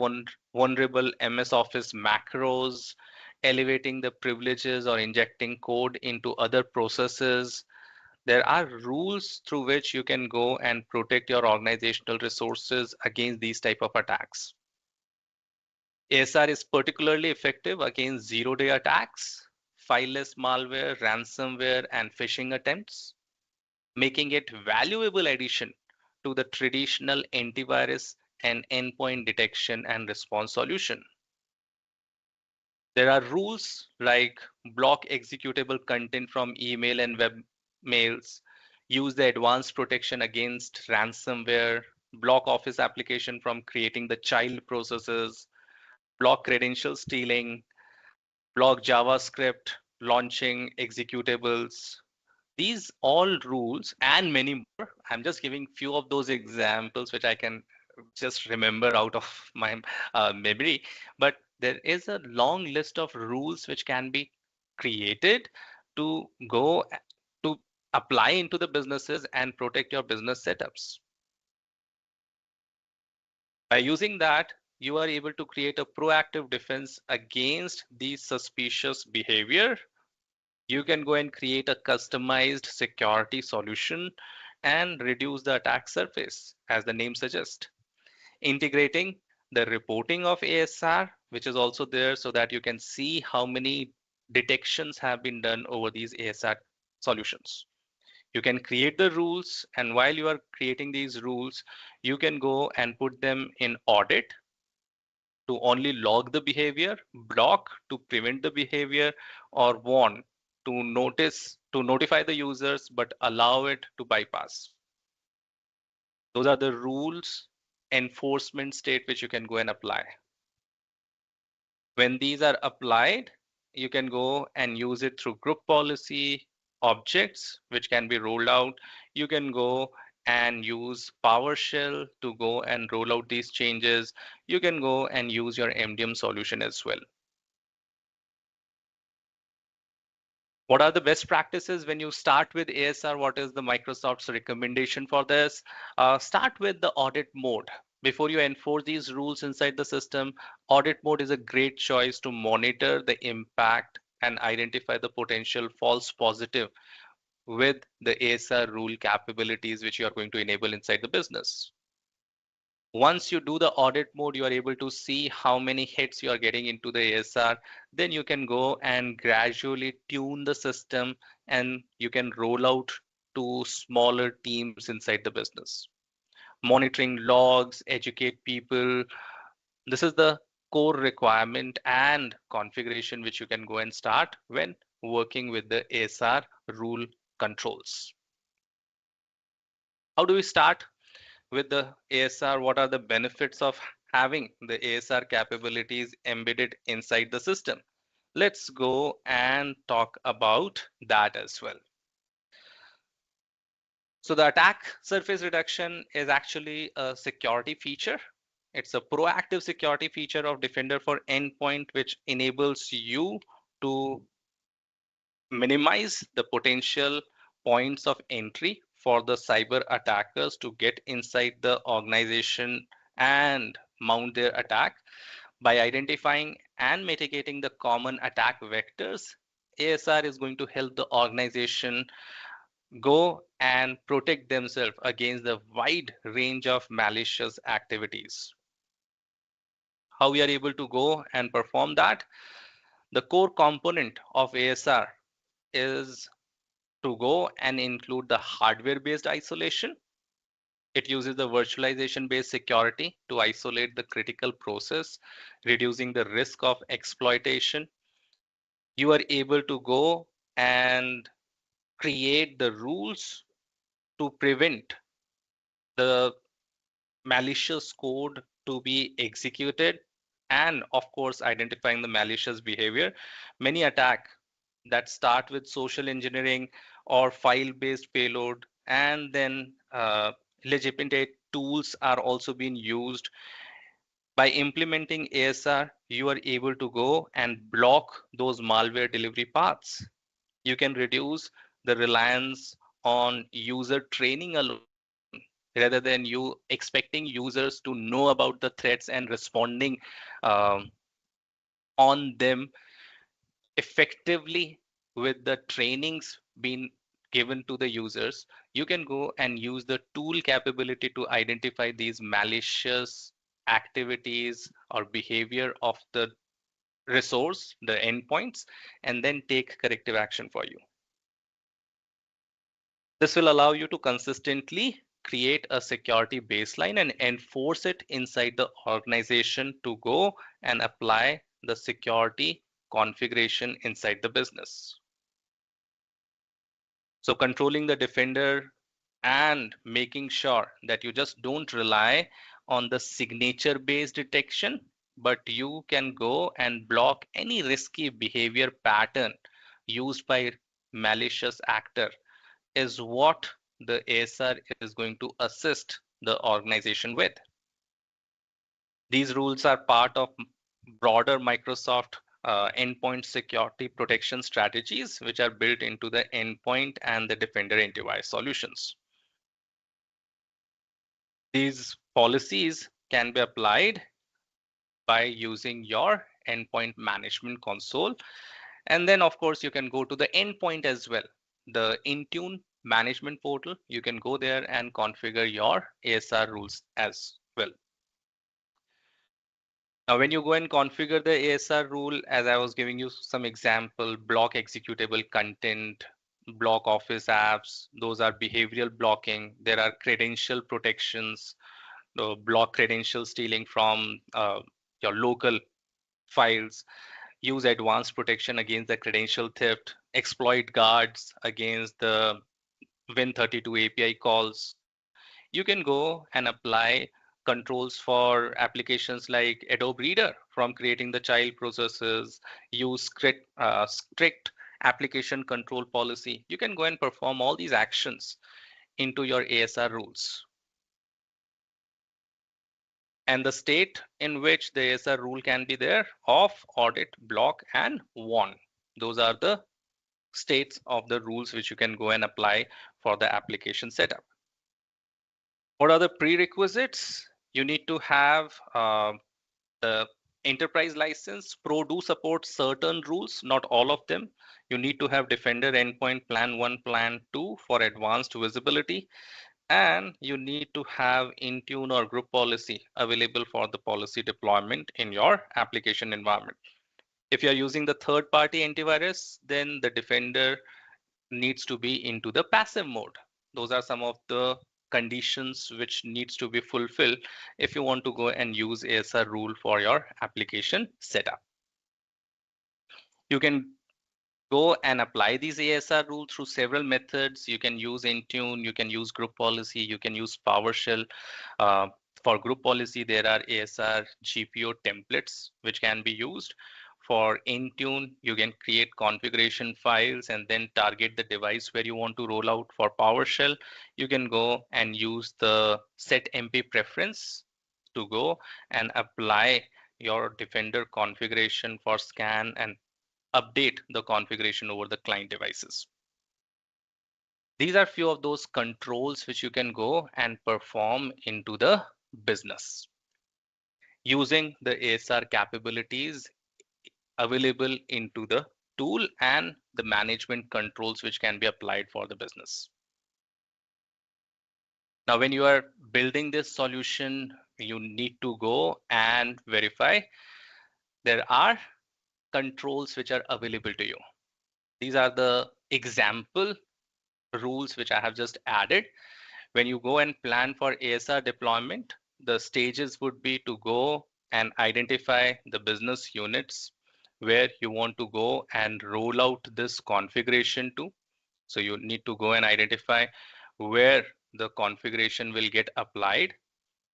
Speaker 2: vulnerable MS Office macros, elevating the privileges or injecting code into other processes. There are rules through which you can go and protect your organizational resources against these type of attacks. ASR is particularly effective against zero-day attacks, fileless malware, ransomware, and phishing attempts, making it valuable addition to the traditional antivirus and endpoint detection and response solution. There are rules like block executable content from email and web mails, use the advanced protection against ransomware, block Office application from creating the child processes, block credential stealing, block JavaScript launching executables. These all rules and many more. I'm just giving few of those examples which I can just remember out of my memory. But there is a long list of rules which can be created to go to apply into the businesses and protect your business setups. By using that, you are able to create a proactive defense against these suspicious behavior. You can go and create a customized security solution and reduce the attack surface, as the name suggests. Integrating the reporting of ASR, which is also there so that you can see how many detections have been done over these ASR solutions. You can create the rules, and while you are creating these rules, you can go and put them in audit to only log the behavior, block to prevent the behavior, or warn to notify the users but allow it to bypass. Those are the rules enforcement state which you can go and apply. When these are applied, you can go and use it through group policy objects which can be rolled out. You can go and use PowerShell to go and roll out these changes. You can go and use your MDM solution as well. What are the best practices when you start with ASR? What is the Microsoft's recommendation for this? Start with the audit mode. Before you enforce these rules inside the system, audit mode is a great choice to monitor the impact and identify the potential false positive with the ASR rule capabilities which you are going to enable inside the business. Once you do the audit mode, you are able to see how many hits you are getting into the ASR. Then you can go and gradually tune the system and you can roll out to smaller teams inside the business. Monitoring logs, educate people. This is the core requirement and configuration which you can go and start when working with the ASR rule controls. How do we start with the ASR? What are the benefits of having the ASR capabilities embedded inside the system? Let's go and talk about that as well. So the attack surface reduction is actually a security feature. It's a proactive security feature of Defender for Endpoint, which enables you to minimize the potential points of entry for the cyber attackers to get inside the organization and mount their attack. By identifying and mitigating the common attack vectors, ASR is going to help the organization go and protect themselves against the wide range of malicious activities. How we are able to go and perform that? The core component of ASR is to go and include the hardware-based isolation. It uses the virtualization-based security to isolate the critical process, reducing the risk of exploitation. You are able to go and create the rules to prevent the malicious code to be executed, and of course identifying the malicious behavior. Many attack that start with social engineering or file based payload, and then legitimate tools are also being used. By implementing ASR, you are able to go and block those malware delivery paths. You can reduce the reliance on user training alone, rather than you expecting users to know about the threats and responding um, on them effectively with the trainings being given to the users. You can go and use the tool capability to identify these malicious activities or behavior of the resource, the endpoints, and then take corrective action for you. This will allow you to consistently create a security baseline and enforce it inside the organization to go and apply the security configuration inside the business. So controlling the defender and making sure that you just don't rely on the signature based detection, but you can go and block any risky behavior pattern used by malicious actor is what the ASR is going to assist the organization with. These rules are part of broader Microsoft endpoint security protection strategies, which are built into the endpoint and the Defender antivirus solutions. These policies can be applied by using your endpoint management console. And then, of course, you can go to the endpoint as well. The Intune management portal, you can go there and configure your ASR rules as well. Now, when you go and configure the ASR rule, as I was giving you some example, block executable content, block office apps, those are behavioral blocking. There are credential protections, the block credential stealing from your local files, use advanced protection against the credential theft, exploit guards against the Win32 API calls. You can go and apply controls for applications like Adobe Reader from creating the child processes, use strict application control policy. You can go and perform all these actions into your ASR rules. And the state in which the ASR rule can be there: off, audit, block, and warn. Those are the states of the rules which you can go and apply for the application setup. What are the prerequisites? You need to have the enterprise license. Pro do support certain rules, not all of them. You need to have Defender Endpoint Plan 1, Plan 2 for advanced visibility. And you need to have Intune or group policy available for the policy deployment in your application environment. If you're using the third-party antivirus, then the Defender needs to be into the passive mode. Those are some of the conditions which needs to be fulfilled if you want to go and use ASR rule for your application setup. You can go and apply these ASR rules through several methods. You can use Intune, you can use group policy, you can use PowerShell. Uh, for group policy, there are ASR GPO templates which can be used. For Intune, you can create configuration files and then target the device where you want to roll out. For PowerShell, you can go and use the set MP preference to go and apply your Defender configuration for scan and update the configuration over the client devices. These are few of those controls which you can go and perform into the business using the ASR capabilities available into the tool and the management controls which can be applied for the business. Now, when you are building this solution, you need to go and verify there are controls which are available to you. These are the example rules which I have just added. When you go and plan for ASR deployment, the stages would be to go and identify the business units where you want to go and roll out this configuration to. So you need to go and identify where the configuration will get applied,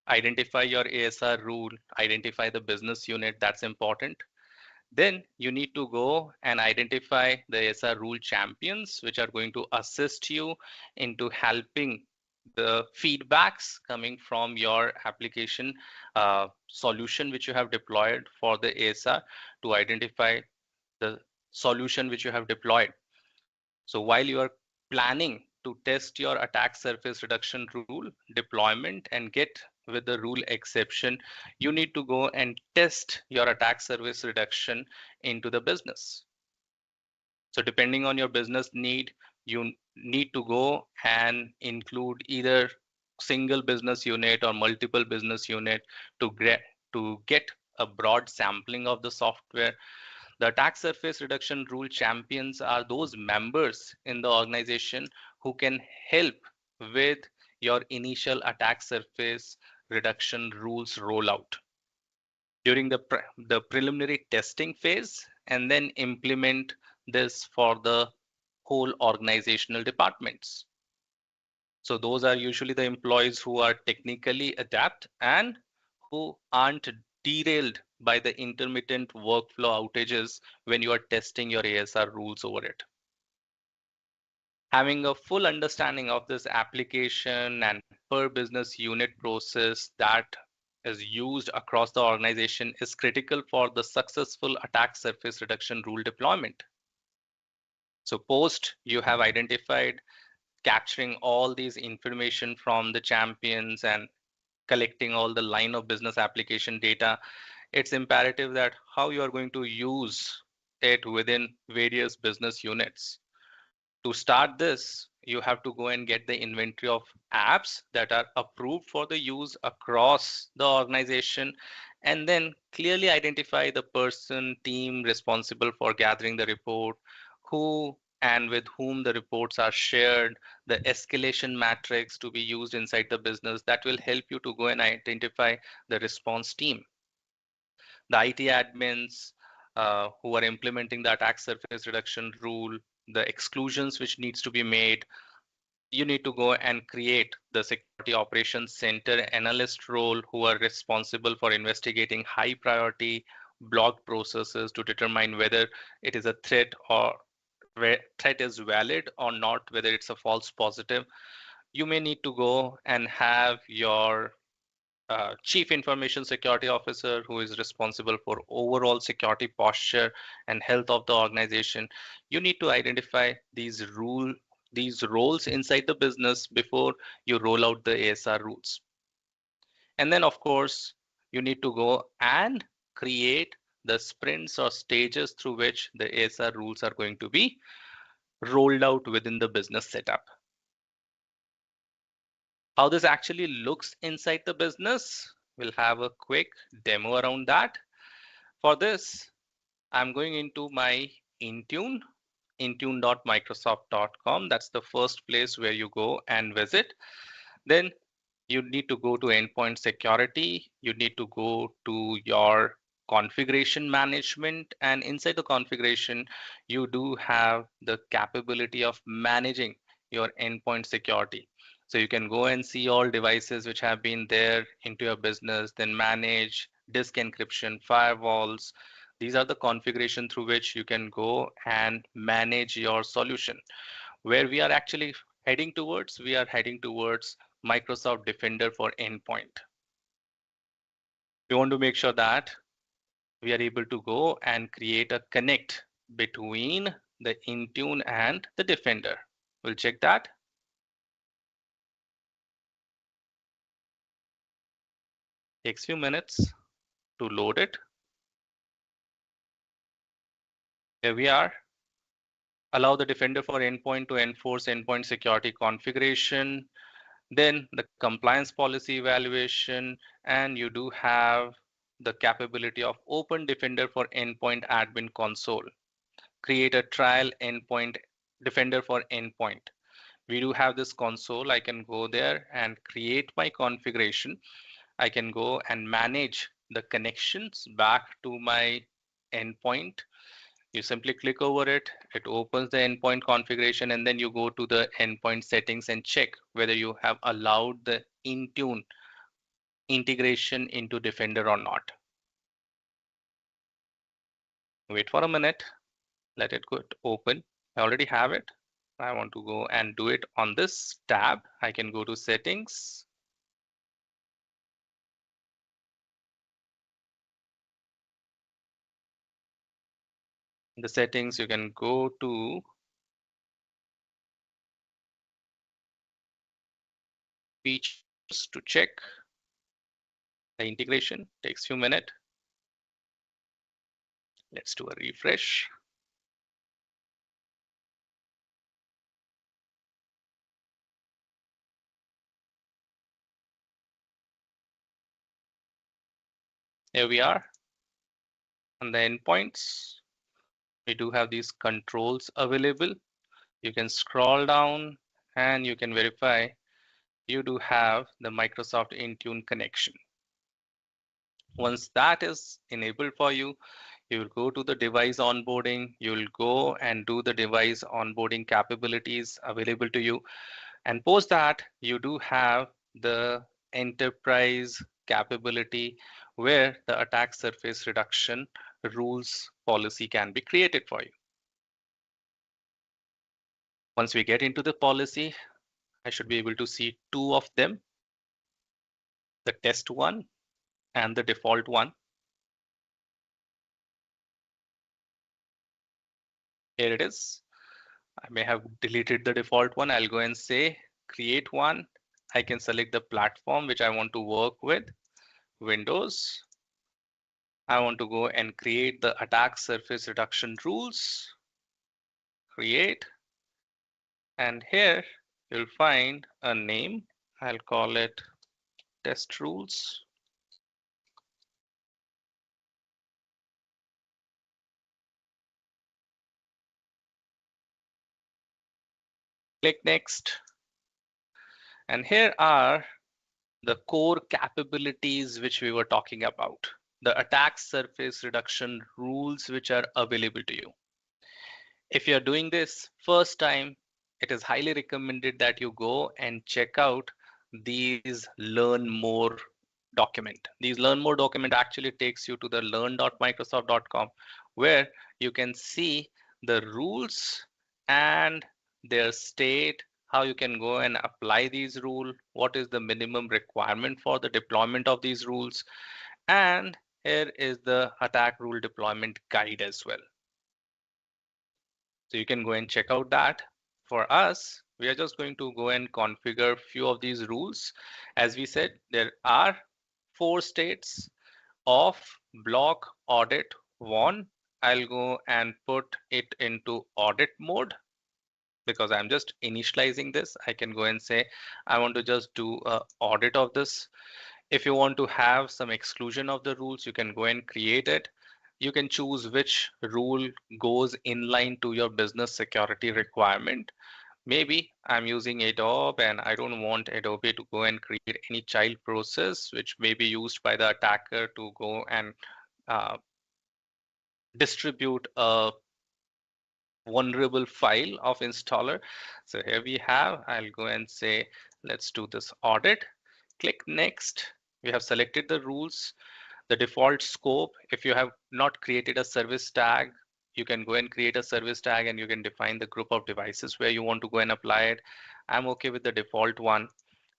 Speaker 2: identify your ASR rule, identify the business unit, that's important. Then you need to go and identify the ASR rule champions, which are going to assist you into helping the feedbacks coming from your application solution which you have deployed for the ASR to identify the solution which you have deployed. So while you are planning to test your attack surface reduction rule deployment and get with the rule exception, you need to go and test your attack surface reduction into the business. So depending on your business need, you need to go and include either single business unit or multiple business unit to get a broad sampling of the software. The attack surface reduction rule champions are those members in the organization who can help with your initial attack surface reduction rules rollout during the preliminary testing phase and then implement this for the whole organizational departments. So those are usually the employees who are technically adept and who aren't derailed by the intermittent workflow outages when you are testing your ASR rules over it. Having a full understanding of this application and per business unit process that is used across the organization is critical for the successful attack surface reduction rule deployment. So post you have identified capturing all these information from the champions and collecting all the line of business application data, it's imperative that how you are going to use it within various business units. To start this, you have to go and get the inventory of apps that are approved for the use across the organization, and then clearly identify the person, team responsible for gathering the report, who and with whom the reports are shared, the escalation matrix to be used inside the business that will help you to go and identify the response team, the IT admins who are implementing the attack surface reduction rule, the exclusions which needs to be made. You need to go and create the security operations center analyst role who are responsible for investigating high priority blocked processes to determine whether it is a threat or where threat is valid or not, whether it's a false positive. You may need to go and have your chief information security officer who is responsible for overall security posture and health of the organization. You need to identify these roles inside the business before you roll out the ASR rules. And then of course you need to go and create the sprints or stages through which the ASR rules are going to be rolled out within the business setup. How this actually looks inside the business, we'll have a quick demo around that. For this, I'm going into my Intune, intune.microsoft.com. That's the first place where you go and visit. Then you need to go to endpoint security. You need to go to your configuration management, and inside the configuration, you do have the capability of managing your endpoint security. So you can go and see all devices which have been there into your business, then manage disk encryption, firewalls. These are the configuration through which you can go and manage your solution. Where we are actually heading towards, we are heading towards Microsoft Defender for Endpoint. We want to make sure that we are able to go and create a connect between the Intune and the Defender. We'll check that. Takes few minutes to load it. Here we are. Allow the Defender for Endpoint to enforce endpoint security configuration, then the compliance policy evaluation, and you do have the capability of Open Defender for Endpoint Admin Console. Create a trial endpoint Defender for Endpoint. We do have this console. I can go there and create my configuration. I can go and manage the connections back to my endpoint. You simply click over it, it opens the endpoint configuration, and then you go to the endpoint settings and check whether you have allowed the Intune integration into Defender or not. Wait for a minute, let it go open. I already have it. I want to go and do it on this tab. I can go to settings. In the settings, you can go to features to check. The integration takes few minutes. Let's do a refresh. Here we are on the endpoints. We do have these controls available. You can scroll down and you can verify you do have the Microsoft Intune connection. Once that is enabled for you, you will go to the device onboarding. You will go and do the device onboarding capabilities available to you. And post that, you do have the enterprise capability where the attack surface reduction rules policy can be created for you. Once we get into the policy, I should be able to see two of them, the test one and the default one. Here it is. I may have deleted the default one. I'll go and say create one. I can select the platform which I want to work with, Windows. I want to go and create the attack surface reduction rules, create, and here you'll find a name. I'll call it test rules. Click next. And here are the core capabilities which we were talking about, the attack surface reduction rules which are available to you. If you're doing this first time, it is highly recommended that you go and check out these learn more document. These learn more document actually takes you to the learn.microsoft.com where you can see the rules and their state, how you can go and apply these rules, what is the minimum requirement for the deployment of these rules, and here is the attack rule deployment guide as well. So you can go and check out that. For us, we are just going to go and configure few of these rules. As we said, there are 4 states: off, block, audit, warn. I'll go and put it into audit mode because I'm just initializing this. I can go and say I want to just do a audit of this. If you want to have some exclusion of the rules, you can go and create it. You can choose which rule goes in line to your business security requirement. Maybe I'm using Adobe and I don't want Adobe to go and create any child process which may be used by the attacker to go and uh, distribute a vulnerable file of installer. So here we have, I'll go and say, let's do this audit. Click next. We have selected the rules, the default scope. If you have not created a service tag, you can go and create a service tag and you can define the group of devices where you want to go and apply it. I'm okay with the default one.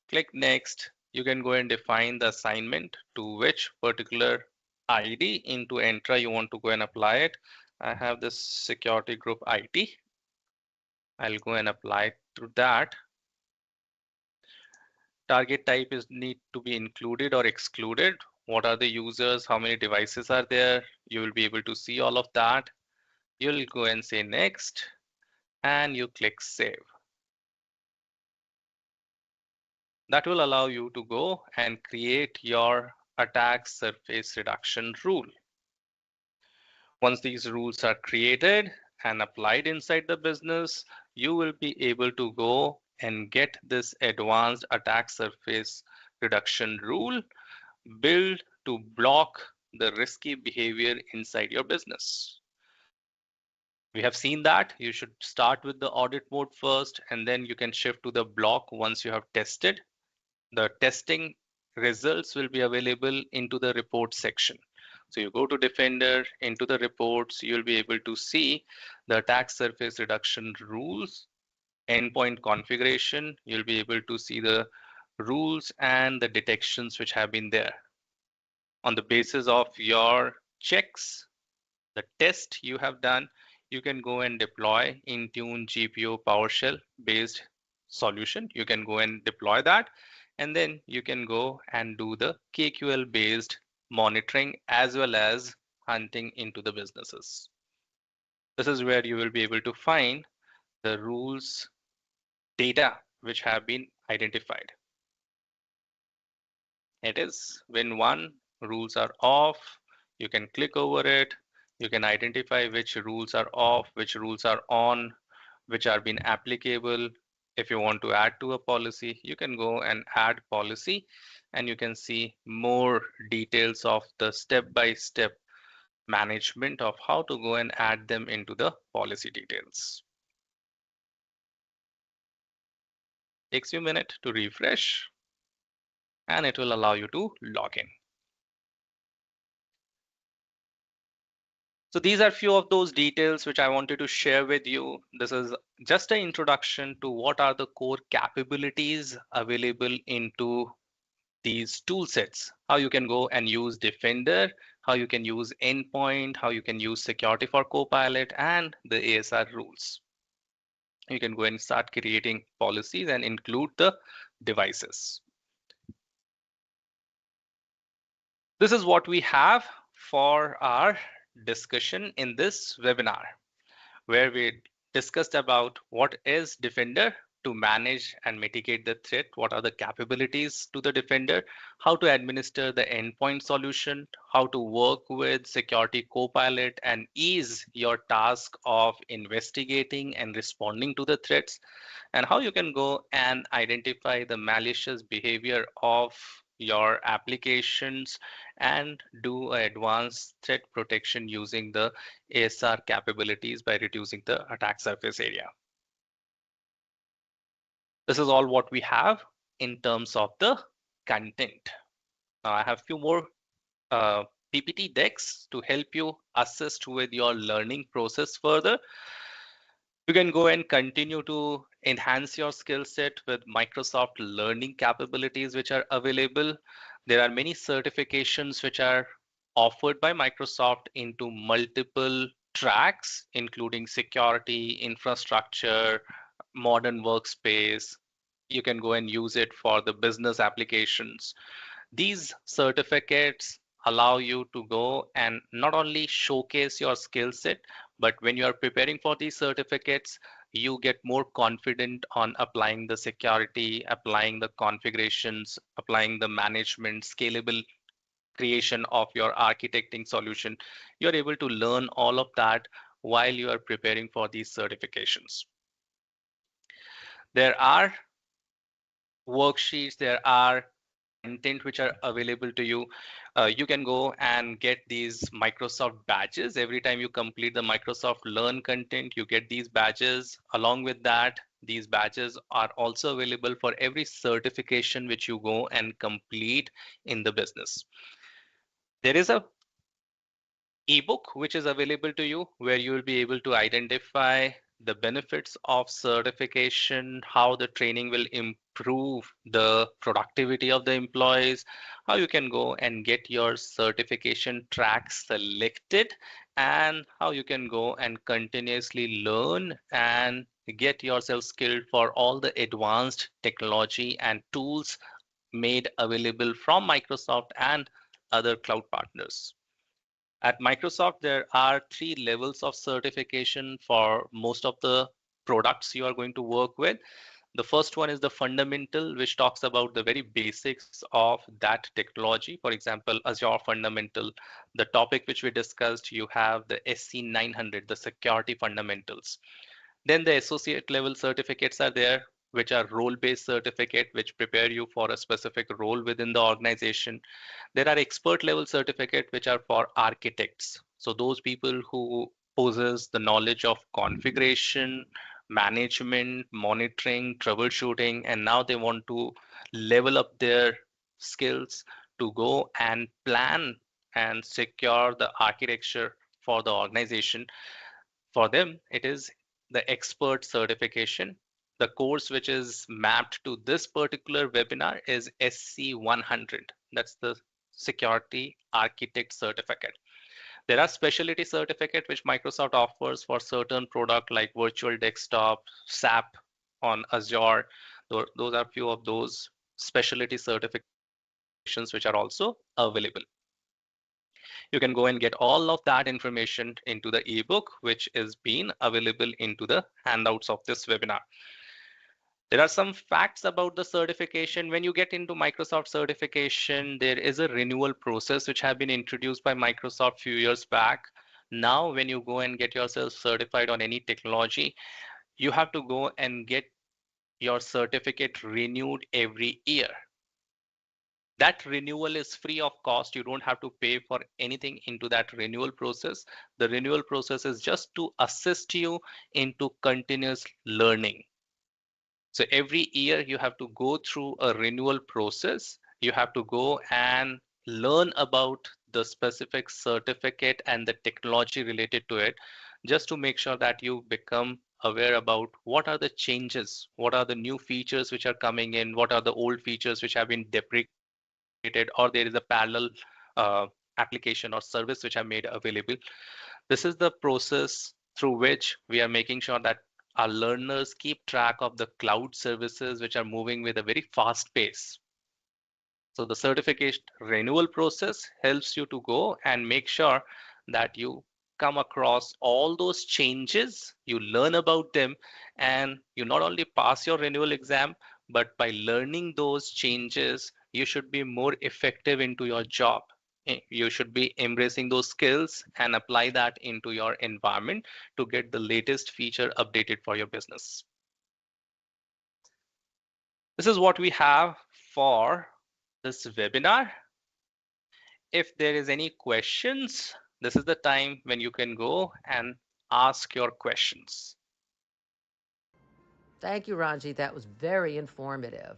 Speaker 2: Click next. You can go and define the assignment to which particular ID into Entra you want to go and apply it. I have this security group IT. I'll go and apply it to that. Target type is need to be included or excluded. What are the users? How many devices are there? You will be able to see all of that. You'll go and say next and you click save. That will allow you to go and create your attack surface reduction rule. Once these rules are created and applied inside the business, you will be able to go and get this advanced attack surface reduction rule built to block the risky behavior inside your business. We have seen that you should start with the audit mode first, and then you can shift to the block once you have tested. The testing results will be available into the report section. So you go to Defender, into the reports, you'll be able to see the attack surface reduction rules, endpoint configuration. You'll be able to see the rules and the detections which have been there. On the basis of your checks, the test you have done, you can go and deploy Intune GPO PowerShell based solution. You can go and deploy that And then you can go and do the KQL based monitoring as well as hunting into the businesses. This is where you will be able to find the rules data which have been identified. It is when one rules are off, you can click over it, you can identify which rules are off, which rules are on, which are being applicable. If you want to add to a policy, you can go and add policy, and you can see more details of the step-by-step management of how to go and add them into the policy details. Takes you a minute to refresh, and it will allow you to log in. So these are few of those details which I wanted to share with you. This is just an introduction to what are the core capabilities available into these tool sets, how you can go and use Defender, how you can use Endpoint, how you can use Security for Copilot, and the ASR rules. You can go and start creating policies and include the devices. This is what we have for our discussion in this webinar, where we discussed about what is Defender to manage and mitigate the threat, what are the capabilities to the Defender, how to administer the endpoint solution, how to work with Security Copilot and ease your task of investigating and responding to the threats, and how you can go and identify the malicious behavior of your applications and do advanced threat protection using the ASR capabilities by reducing the attack surface area. This is all what we have in terms of the content. Now I have few more uh, PPT decks to help you assist with your learning process further. You can go and continue to enhance your skill set with Microsoft learning capabilities which are available. There are many certifications which are offered by Microsoft into multiple tracks, including security, infrastructure, modern workspace. You can go and use it for the business applications. These certificates allow you to go and not only showcase your skill set, but when you are preparing for these certificates, you get more confident on applying the security, applying the configurations, applying the management, scalable creation of your architecting solution. You're able to learn all of that while you are preparing for these certifications. There are worksheets, there are content which are available to you. You can go and get these Microsoft badges. Every time you complete the Microsoft Learn content, you get these badges. Along with that, these badges are also available for every certification which you go and complete in the business. There is a ebook which is available to you where you will be able to identify the benefits of certification, how the training will improve the productivity of the employees, how you can go and get your certification track selected, and how you can go and continuously learn and get yourself skilled for all the advanced technology and tools made available from Microsoft and other cloud partners. At Microsoft, there are three levels of certification for most of the products you are going to work with. The first one is the fundamental, which talks about the very basics of that technology. For example, Azure Fundamental, the topic which we discussed, you have the SC 900, the security fundamentals. Then the associate level certificates are there, which are role-based certificate, which prepare you for a specific role within the organization. There are expert level certificate, which are for architects. So those people who possess the knowledge of configuration, management, monitoring, troubleshooting, and now they want to level up their skills to go and plan and secure the architecture for the organization. For them, it is the expert certification. The course which is mapped to this particular webinar is SC100. That's the Security Architect Certificate. There are specialty certificate which Microsoft offers for certain product like virtual desktop, SAP on Azure. Those are few of those specialty certifications which are also available. You can go and get all of that information into the ebook, which is being available into the handouts of this webinar. There are some facts about the certification. When you get into Microsoft certification, there is a renewal process which have been introduced by Microsoft few years back. Now, when you go and get yourself certified on any technology, you have to go and get your certificate renewed every year. That renewal is free of cost. You don't have to pay for anything into that renewal process. The renewal process is just to assist you into continuous learning. So every year you have to go through a renewal process. You have to go and learn about the specific certificate and the technology related to it, just to make sure that you become aware about what are the changes, what are the new features which are coming in, what are the old features which have been deprecated, or there is a parallel uh, application or service which are made available. This is the process through which we are making sure that our learners keep track of the cloud services which are moving with a very fast pace. So the certification renewal process helps you to go and make sure that you come across all those changes, you learn about them, and you not only pass your renewal exam, but by learning those changes, you should be more effective into your job. You should be embracing those skills and apply that into your environment to get the latest feature updated for your business. This is what we have for this webinar. If there is any questions, this is the time when you can go and ask your questions.
Speaker 1: Thank you, Ranjit. That was very informative.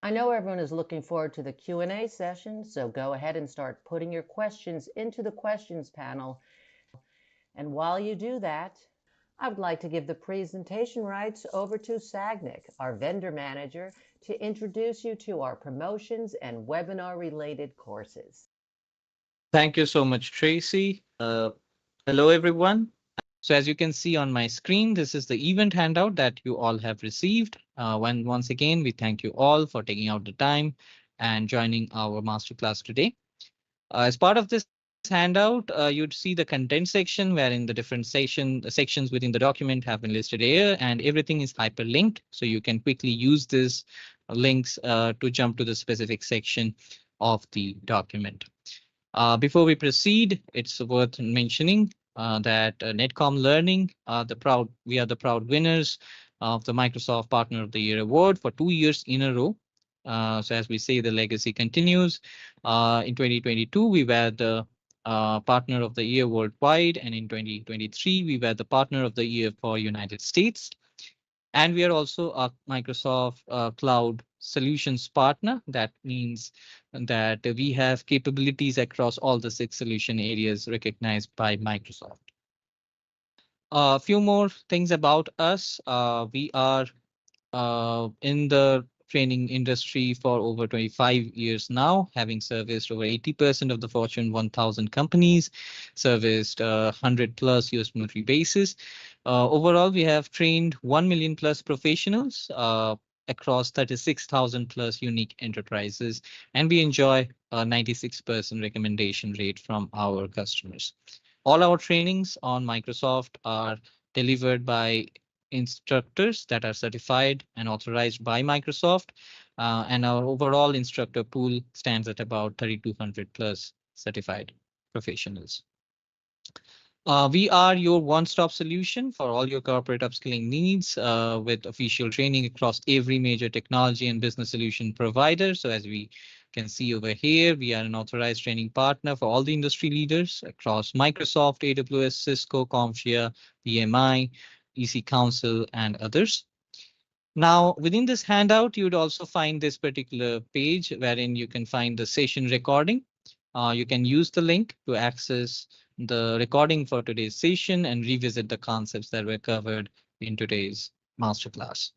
Speaker 4: I know everyone is looking forward to the Q&A session, so go ahead and start putting your questions into the questions panel. And while you do that, I would like to give the presentation rights over to Sagnik, our vendor manager, to introduce you to our promotions and webinar-related courses.
Speaker 3: Thank you so much, Tracy. Hello, everyone. So as you can see on my screen, this is the event handout that you all have received. Once again, we thank you all for taking out the time and joining our masterclass today. As part of this handout, you'd see the content section wherein the different sections within the document have been listed here, and everything is hyperlinked. So you can quickly use these links to jump to the specific section of the document. Before we proceed, it's worth mentioning that Netcom Learning, we are the proud winners of the Microsoft Partner of the Year award for 2 years in a row. So as we say, the legacy continues. In 2022, we were the Partner of the Year worldwide, and in 2023, we were the Partner of the Year for United States. And we are also a Microsoft Cloud Solutions partner. That means that we have capabilities across all the 6 solution areas recognized by Microsoft. A few more things about us. We are in the training industry for over 25 years now, having serviced over 80% of the Fortune 1000 companies, serviced 100 plus US military bases. Overall, we have trained 1 million plus professionals across 36,000 plus unique enterprises, and we enjoy a 96% recommendation rate from our customers. All our trainings on Microsoft are delivered by instructors that are certified and authorized by Microsoft. And our overall instructor pool stands at about 3,200 plus certified professionals. We are your one-stop solution for all your corporate upskilling needs with official training across every major technology and business solution provider. So as we can see over here, we are an authorized training partner for all the industry leaders across Microsoft, AWS, Cisco, CompTIA, PMI, EC Council, and others. Now, within this handout, you would also find this particular page wherein you can find the session recording. You can use the link to access the recording for today's session and revisit the concepts that were covered in today's masterclass.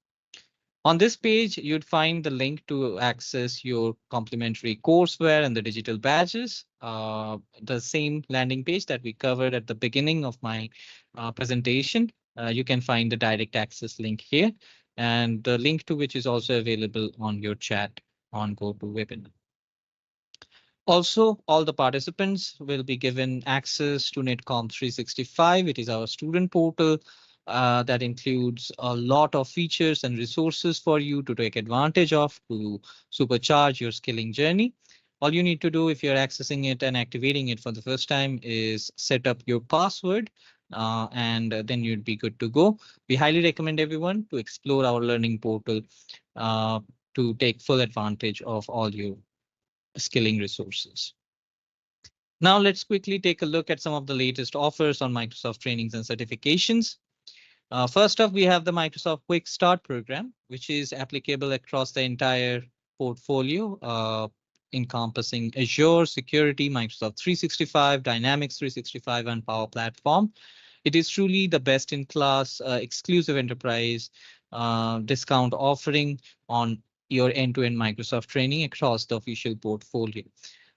Speaker 3: On this page, you'd find the link to access your complimentary courseware and the digital badges. The same landing page that we covered at the beginning of my presentation. You can find the direct access link here. and the link to which is also available on your chat on GoToWebinar. Also, all the participants will be given access to Netcom 365. It is our student portal that includes a lot of features and resources for you to take advantage of to supercharge your skilling journey. All you need to do if you're accessing it and activating it for the first time is set up your password and then you'd be good to go. We highly recommend everyone to explore our learning portal uh, to take full advantage of all your skilling resources. Now let's quickly take a look at some of the latest offers on Microsoft trainings and certifications. First up, we have the Microsoft Quick Start program, which is applicable across the entire portfolio, encompassing Azure, Security, Microsoft 365, Dynamics 365, and Power Platform. It is truly the best in class exclusive enterprise discount offering on your end-to-end Microsoft training across the official portfolio.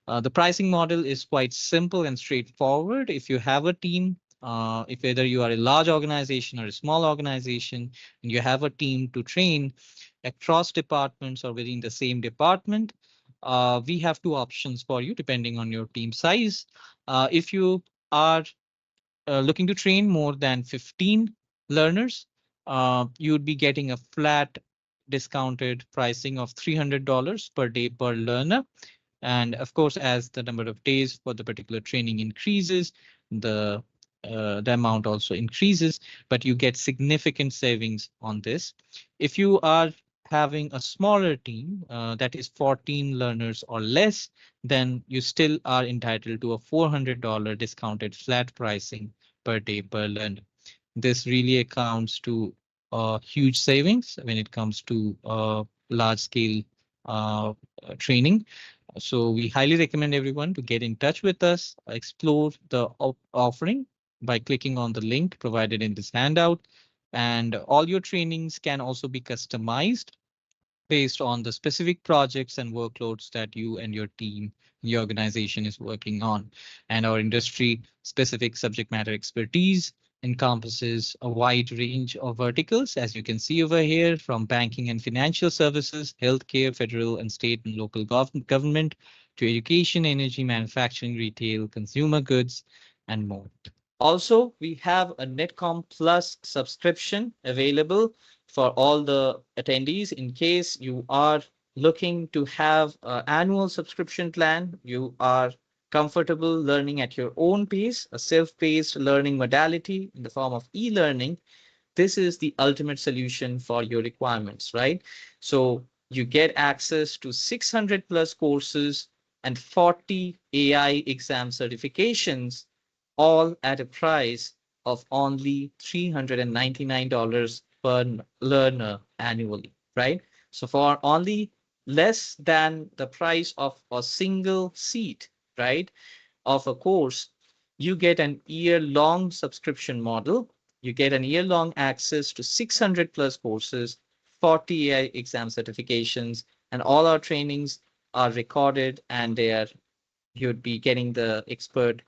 Speaker 3: The pricing model is quite simple and straightforward. If you have a team, if whether you are a large organization or a small organization, and you have a team to train across departments or within the same department, we have two options for you depending on your team size. If you are looking to train more than 15 learners, you would be getting a flat discounted pricing of $300 per day per learner. And of course, as the number of days for the particular training increases, the the amount also increases, but you get significant savings on this. If you are having a smaller team, that is 14 learners or less, then you still are entitled to a $400 discounted flat pricing per day per learner. This really accounts to huge savings when it comes to large scale training. So we highly recommend everyone to get in touch with us, explore the offering by clicking on the link provided in this handout. And all your trainings can also be customized based on the specific projects and workloads that you and your team, your organization is working on. And our industry specific subject matter expertise encompasses a wide range of verticals, as you can see over here, from banking and financial services, healthcare, federal and state and local government, to education, energy, manufacturing, retail, consumer goods, and more. Also, we have a Netcom Plus subscription available for all the attendees. In case you are looking to have an annual subscription plan, you are comfortable learning at your own pace, a self-paced learning modality in the form of e-learning, this is the ultimate solution for your requirements, right? So you get access to 600 plus courses and 40 AI exam certifications, all at a price of only $399 per learner annually, right? So for only less than the price of a single seat, right, of a course, you get an year-long subscription model. You get an year-long access to 600 plus courses, 40 AI exam certifications, and all our trainings are recorded and you'd be getting the expert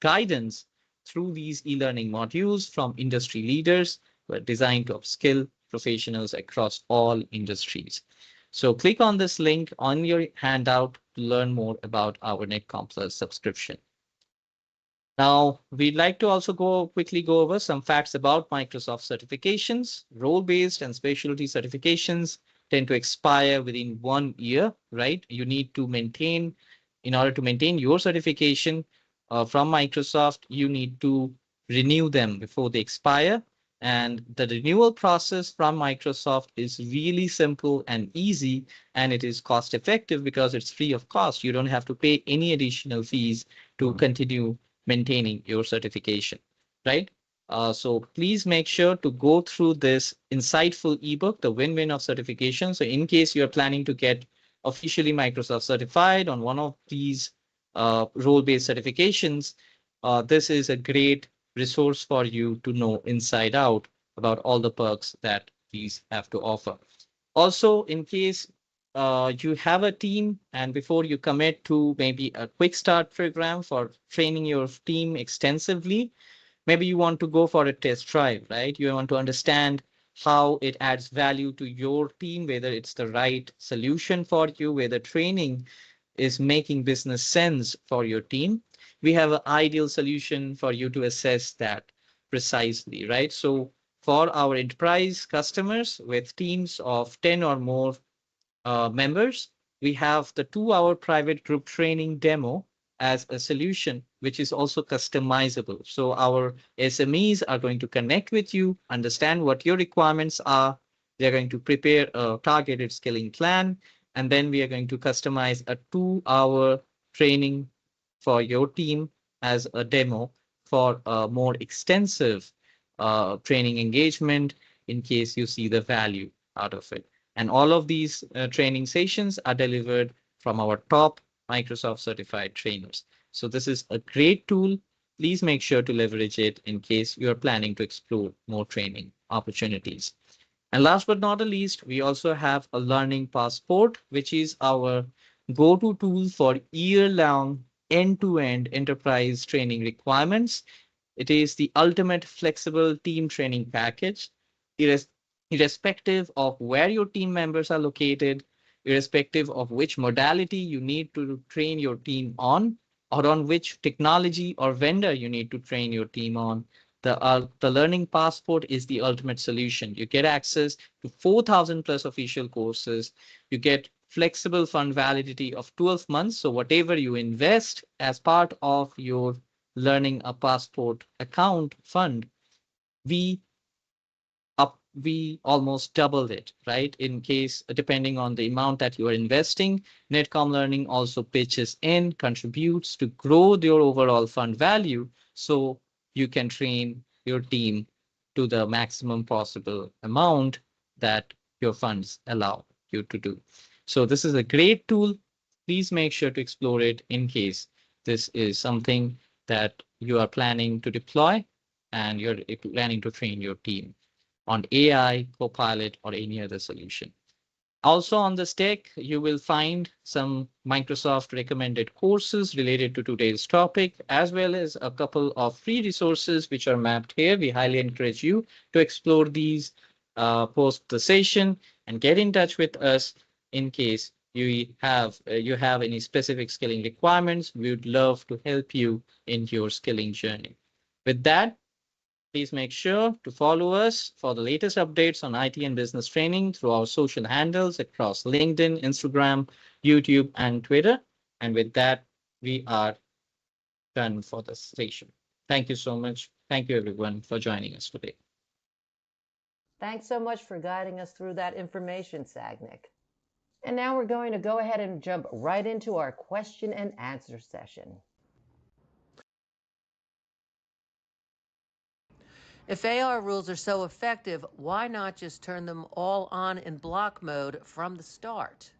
Speaker 3: guidance through these e-learning modules from industry leaders who are designed to upskill professionals across all industries. So click on this link on your handout to learn more about our Netcom Plus subscription. Now, we'd like to also quickly go over some facts about Microsoft certifications. Role-based and specialty certifications tend to expire within 1 year, right? You need to maintain, in order to maintain your certification from Microsoft, you need to renew them before they expire. And the renewal process from Microsoft is really simple and easy, and it is cost effective because it's free of cost. You don't have to pay any additional fees to continue maintaining your certification, right? So please make sure to go through this insightful ebook, The Win-Win of Certification. So in case you're planning to get officially Microsoft certified on one of these role-based certifications, this is a great resource for you to know inside out about all the perks that these have to offer. Also, in case you have a team and before you commit to maybe a quick start program for training your team extensively, maybe you want to go for a test drive, right? You want to understand how it adds value to your team, whether it's the right solution for you, whether training is making business sense for your team. We have an ideal solution for you to assess that precisely, right? So for our enterprise customers with teams of 10 or more members, we have the 2 hour private group training demo as a solution, which is also customizable. So our SMEs are going to connect with you, understand what your requirements are. They're going to prepare a targeted skilling plan, and then we are going to customize a 2 hour training for your team as a demo for a more extensive training engagement in case you see the value out of it. And all of these training sessions are delivered from our top Microsoft certified trainers. So this is a great tool. Please make sure to leverage it in case you are planning to explore more training opportunities. And last but not the least, we also have a learning passport, which is our go-to tool for year-long end-to-end enterprise training requirements. It is the ultimate flexible team training package. Irrespective of where your team members are located, irrespective of which modality you need to train your team on, or on which technology or vendor you need to train your team on, the Learning Passport is the ultimate solution. You get access to 4,000 plus official courses. You get flexible fund validity of 12 months. So whatever you invest as part of your Learning a Passport account fund, we we almost doubled it, right? In case, depending on the amount that you are investing, Netcom Learning also pitches in, contributes to grow your overall fund value so you can train your team to the maximum possible amount that your funds allow you to do. So this is a great tool. Please make sure to explore it in case this is something that you are planning to deploy and you're planning to train your team on AI, Copilot, or any other solution. Also on this deck, you will find some Microsoft recommended courses related to today's topic, as well as a couple of free resources which are mapped here. We highly encourage you to explore these post the session and get in touch with us in case you have any specific skilling requirements. We would love to help you in your skilling journey. With that, please make sure to follow us for the latest updates on IT and business training through our social handles across LinkedIn, Instagram, YouTube, and Twitter. And with that, we are done for the session. Thank you so much. Thank you, everyone, for joining us today.
Speaker 4: Thanks so much for guiding us through that information, Sagnik. And now we're going to go ahead and jump right into our question and answer session.
Speaker 1: If AR rules are so effective, why not just turn them all on in block mode from the start?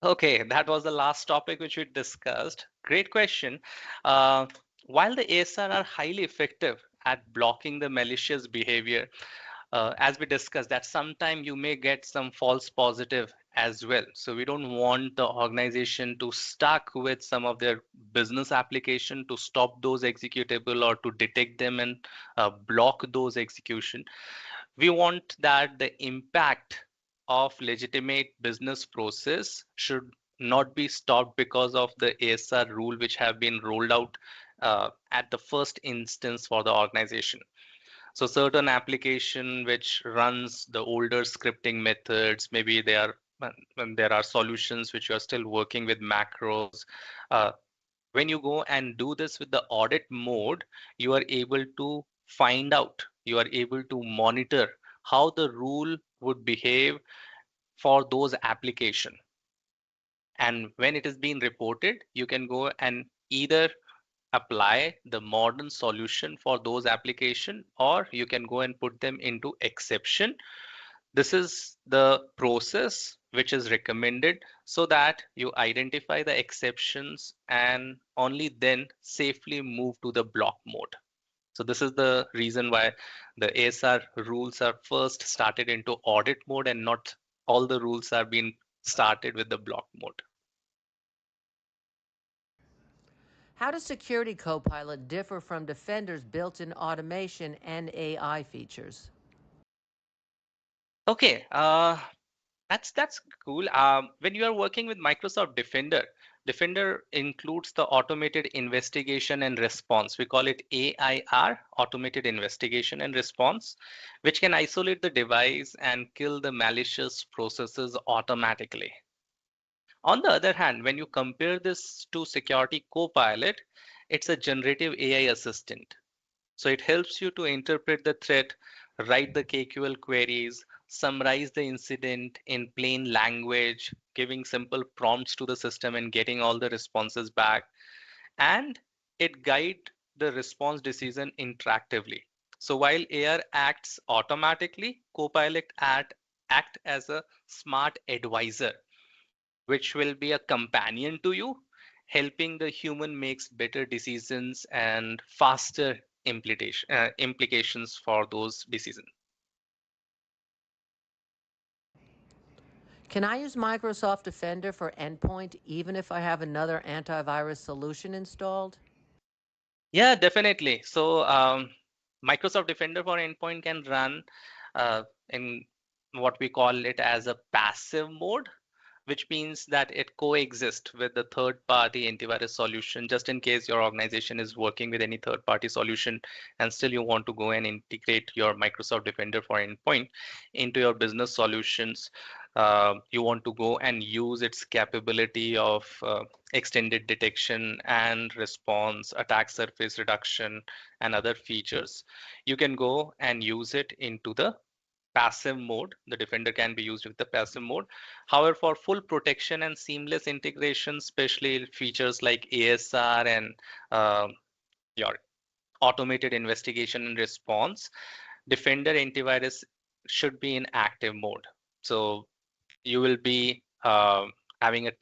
Speaker 2: Okay, that was the last topic which we discussed. Great question. Uh, while the ASR are highly effective at blocking the malicious behavior, as we discussed, that sometime you may get some false positive as well. So we don't want the organization to stuck with some of their business application to stop those executable or to detect them and block those execution. We want that the impact of legitimate business process should not be stopped because of the ASR rule which have been rolled out at the first instance for the organization. So certain application which runs the older scripting methods, maybe they are when there are solutions which you are still working with macros. Uh, when you go and do this with the audit mode, you are able to find out, you are able to monitor how the rule would behave for those application. And when it is being reported, you can go and either apply the modern solution for those application, or you can go and put them into exception. This is the process which is recommended so that you identify the exceptions and only then safely move to the block mode. So this is the reason why the ASR rules are first started into audit mode and not all the rules are being started with the block mode.
Speaker 1: How does Security Copilot differ from Defender's built-in automation and AI features?
Speaker 2: Okay, that's cool. When you are working with Microsoft Defender, Defender includes the automated investigation and response. We call it AIR, automated investigation and response, which can isolate the device and kill the malicious processes automatically. On the other hand, when you compare this to Security Copilot, it's a generative AI assistant. So it helps you to interpret the threat, write the KQL queries, summarize the incident in plain language, giving simple prompts to the system and getting all the responses back. And it guides the response decision interactively. So while AI acts automatically, Copilot act as a smart advisor, which will be a companion to you, helping the human makes better decisions and faster implications for those decisions.
Speaker 1: Can I use Microsoft Defender for endpoint even if I have another antivirus solution installed?
Speaker 2: Yeah, definitely. So Microsoft Defender for Endpoint can run in what we call it as a passive mode, which means that it coexists with the third-party antivirus solution, just in case your organization is working with any third-party solution and still you want to go and integrate your Microsoft Defender for Endpoint into your business solutions. You want to go and use its capability of extended detection and response, attack surface reduction, and other features. You can go and use it into the passive mode. The Defender can be used with the passive mode. However, for full protection and seamless integration, especially features like ASR and your automated investigation and response, Defender antivirus should be in active mode. So you will be having a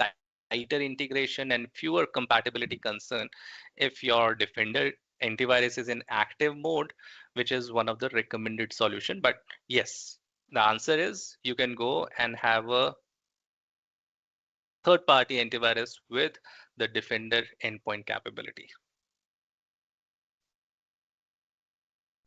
Speaker 2: tighter integration and fewer compatibility concern if your Defender antivirus is in active mode, which is one of the recommended solution. But yes, the answer is you can go and have a third party antivirus with the Defender endpoint capability.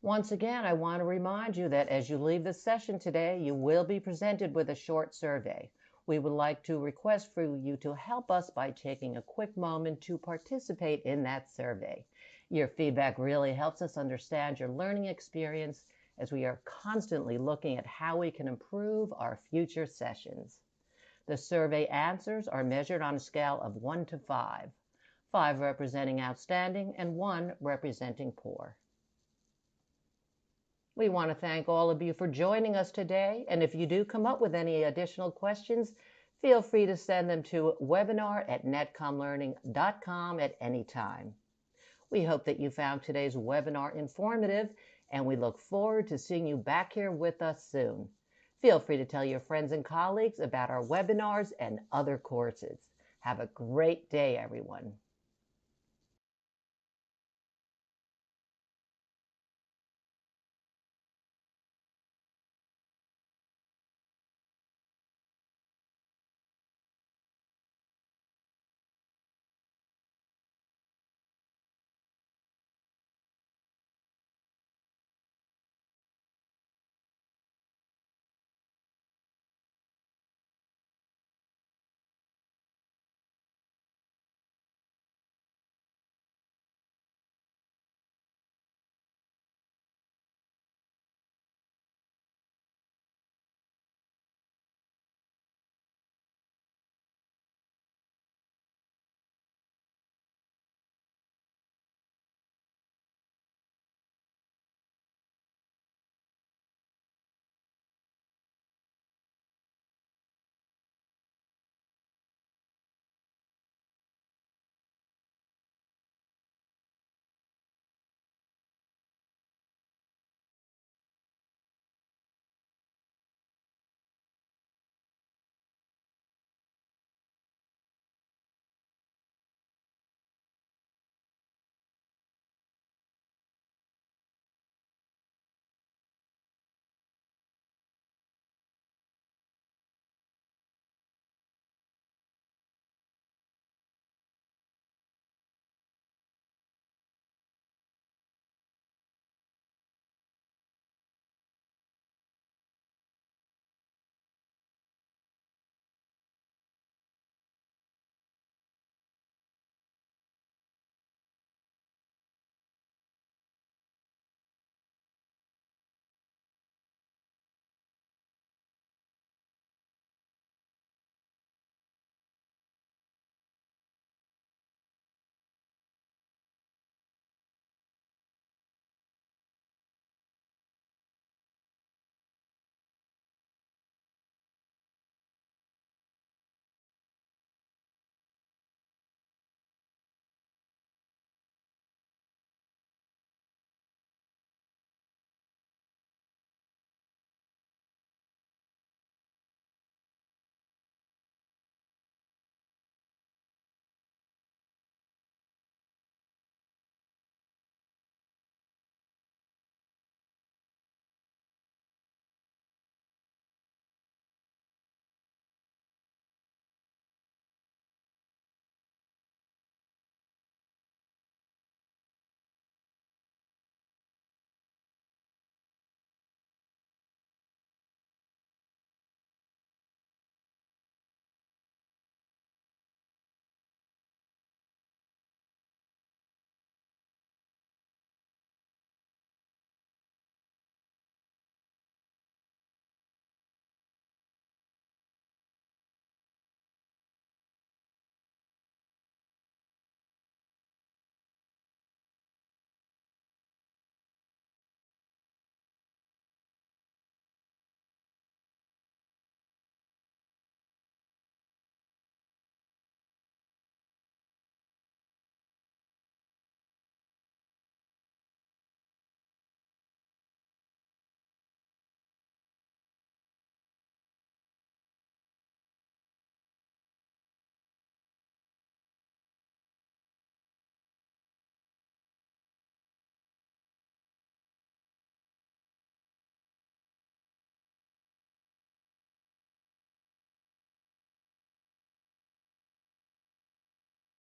Speaker 4: Once again, I want to remind you that as you leave the session today, you will be presented with a short survey. We would like to request for you to help us by taking a quick moment to participate in that survey. Your feedback really helps us understand your learning experience as we are constantly looking at how we can improve our future sessions. The survey answers are measured on a scale of 1 to 5, 5 representing outstanding and 1 representing poor. We want to thank all of you for joining us today, and if you do come up with any additional questions, feel free to send them to webinar@netcomlearning.com at any time. We hope that you found today's webinar informative, and we look forward to seeing you back here with us soon. Feel free to tell your friends and colleagues about our webinars and other courses. Have a great day, everyone.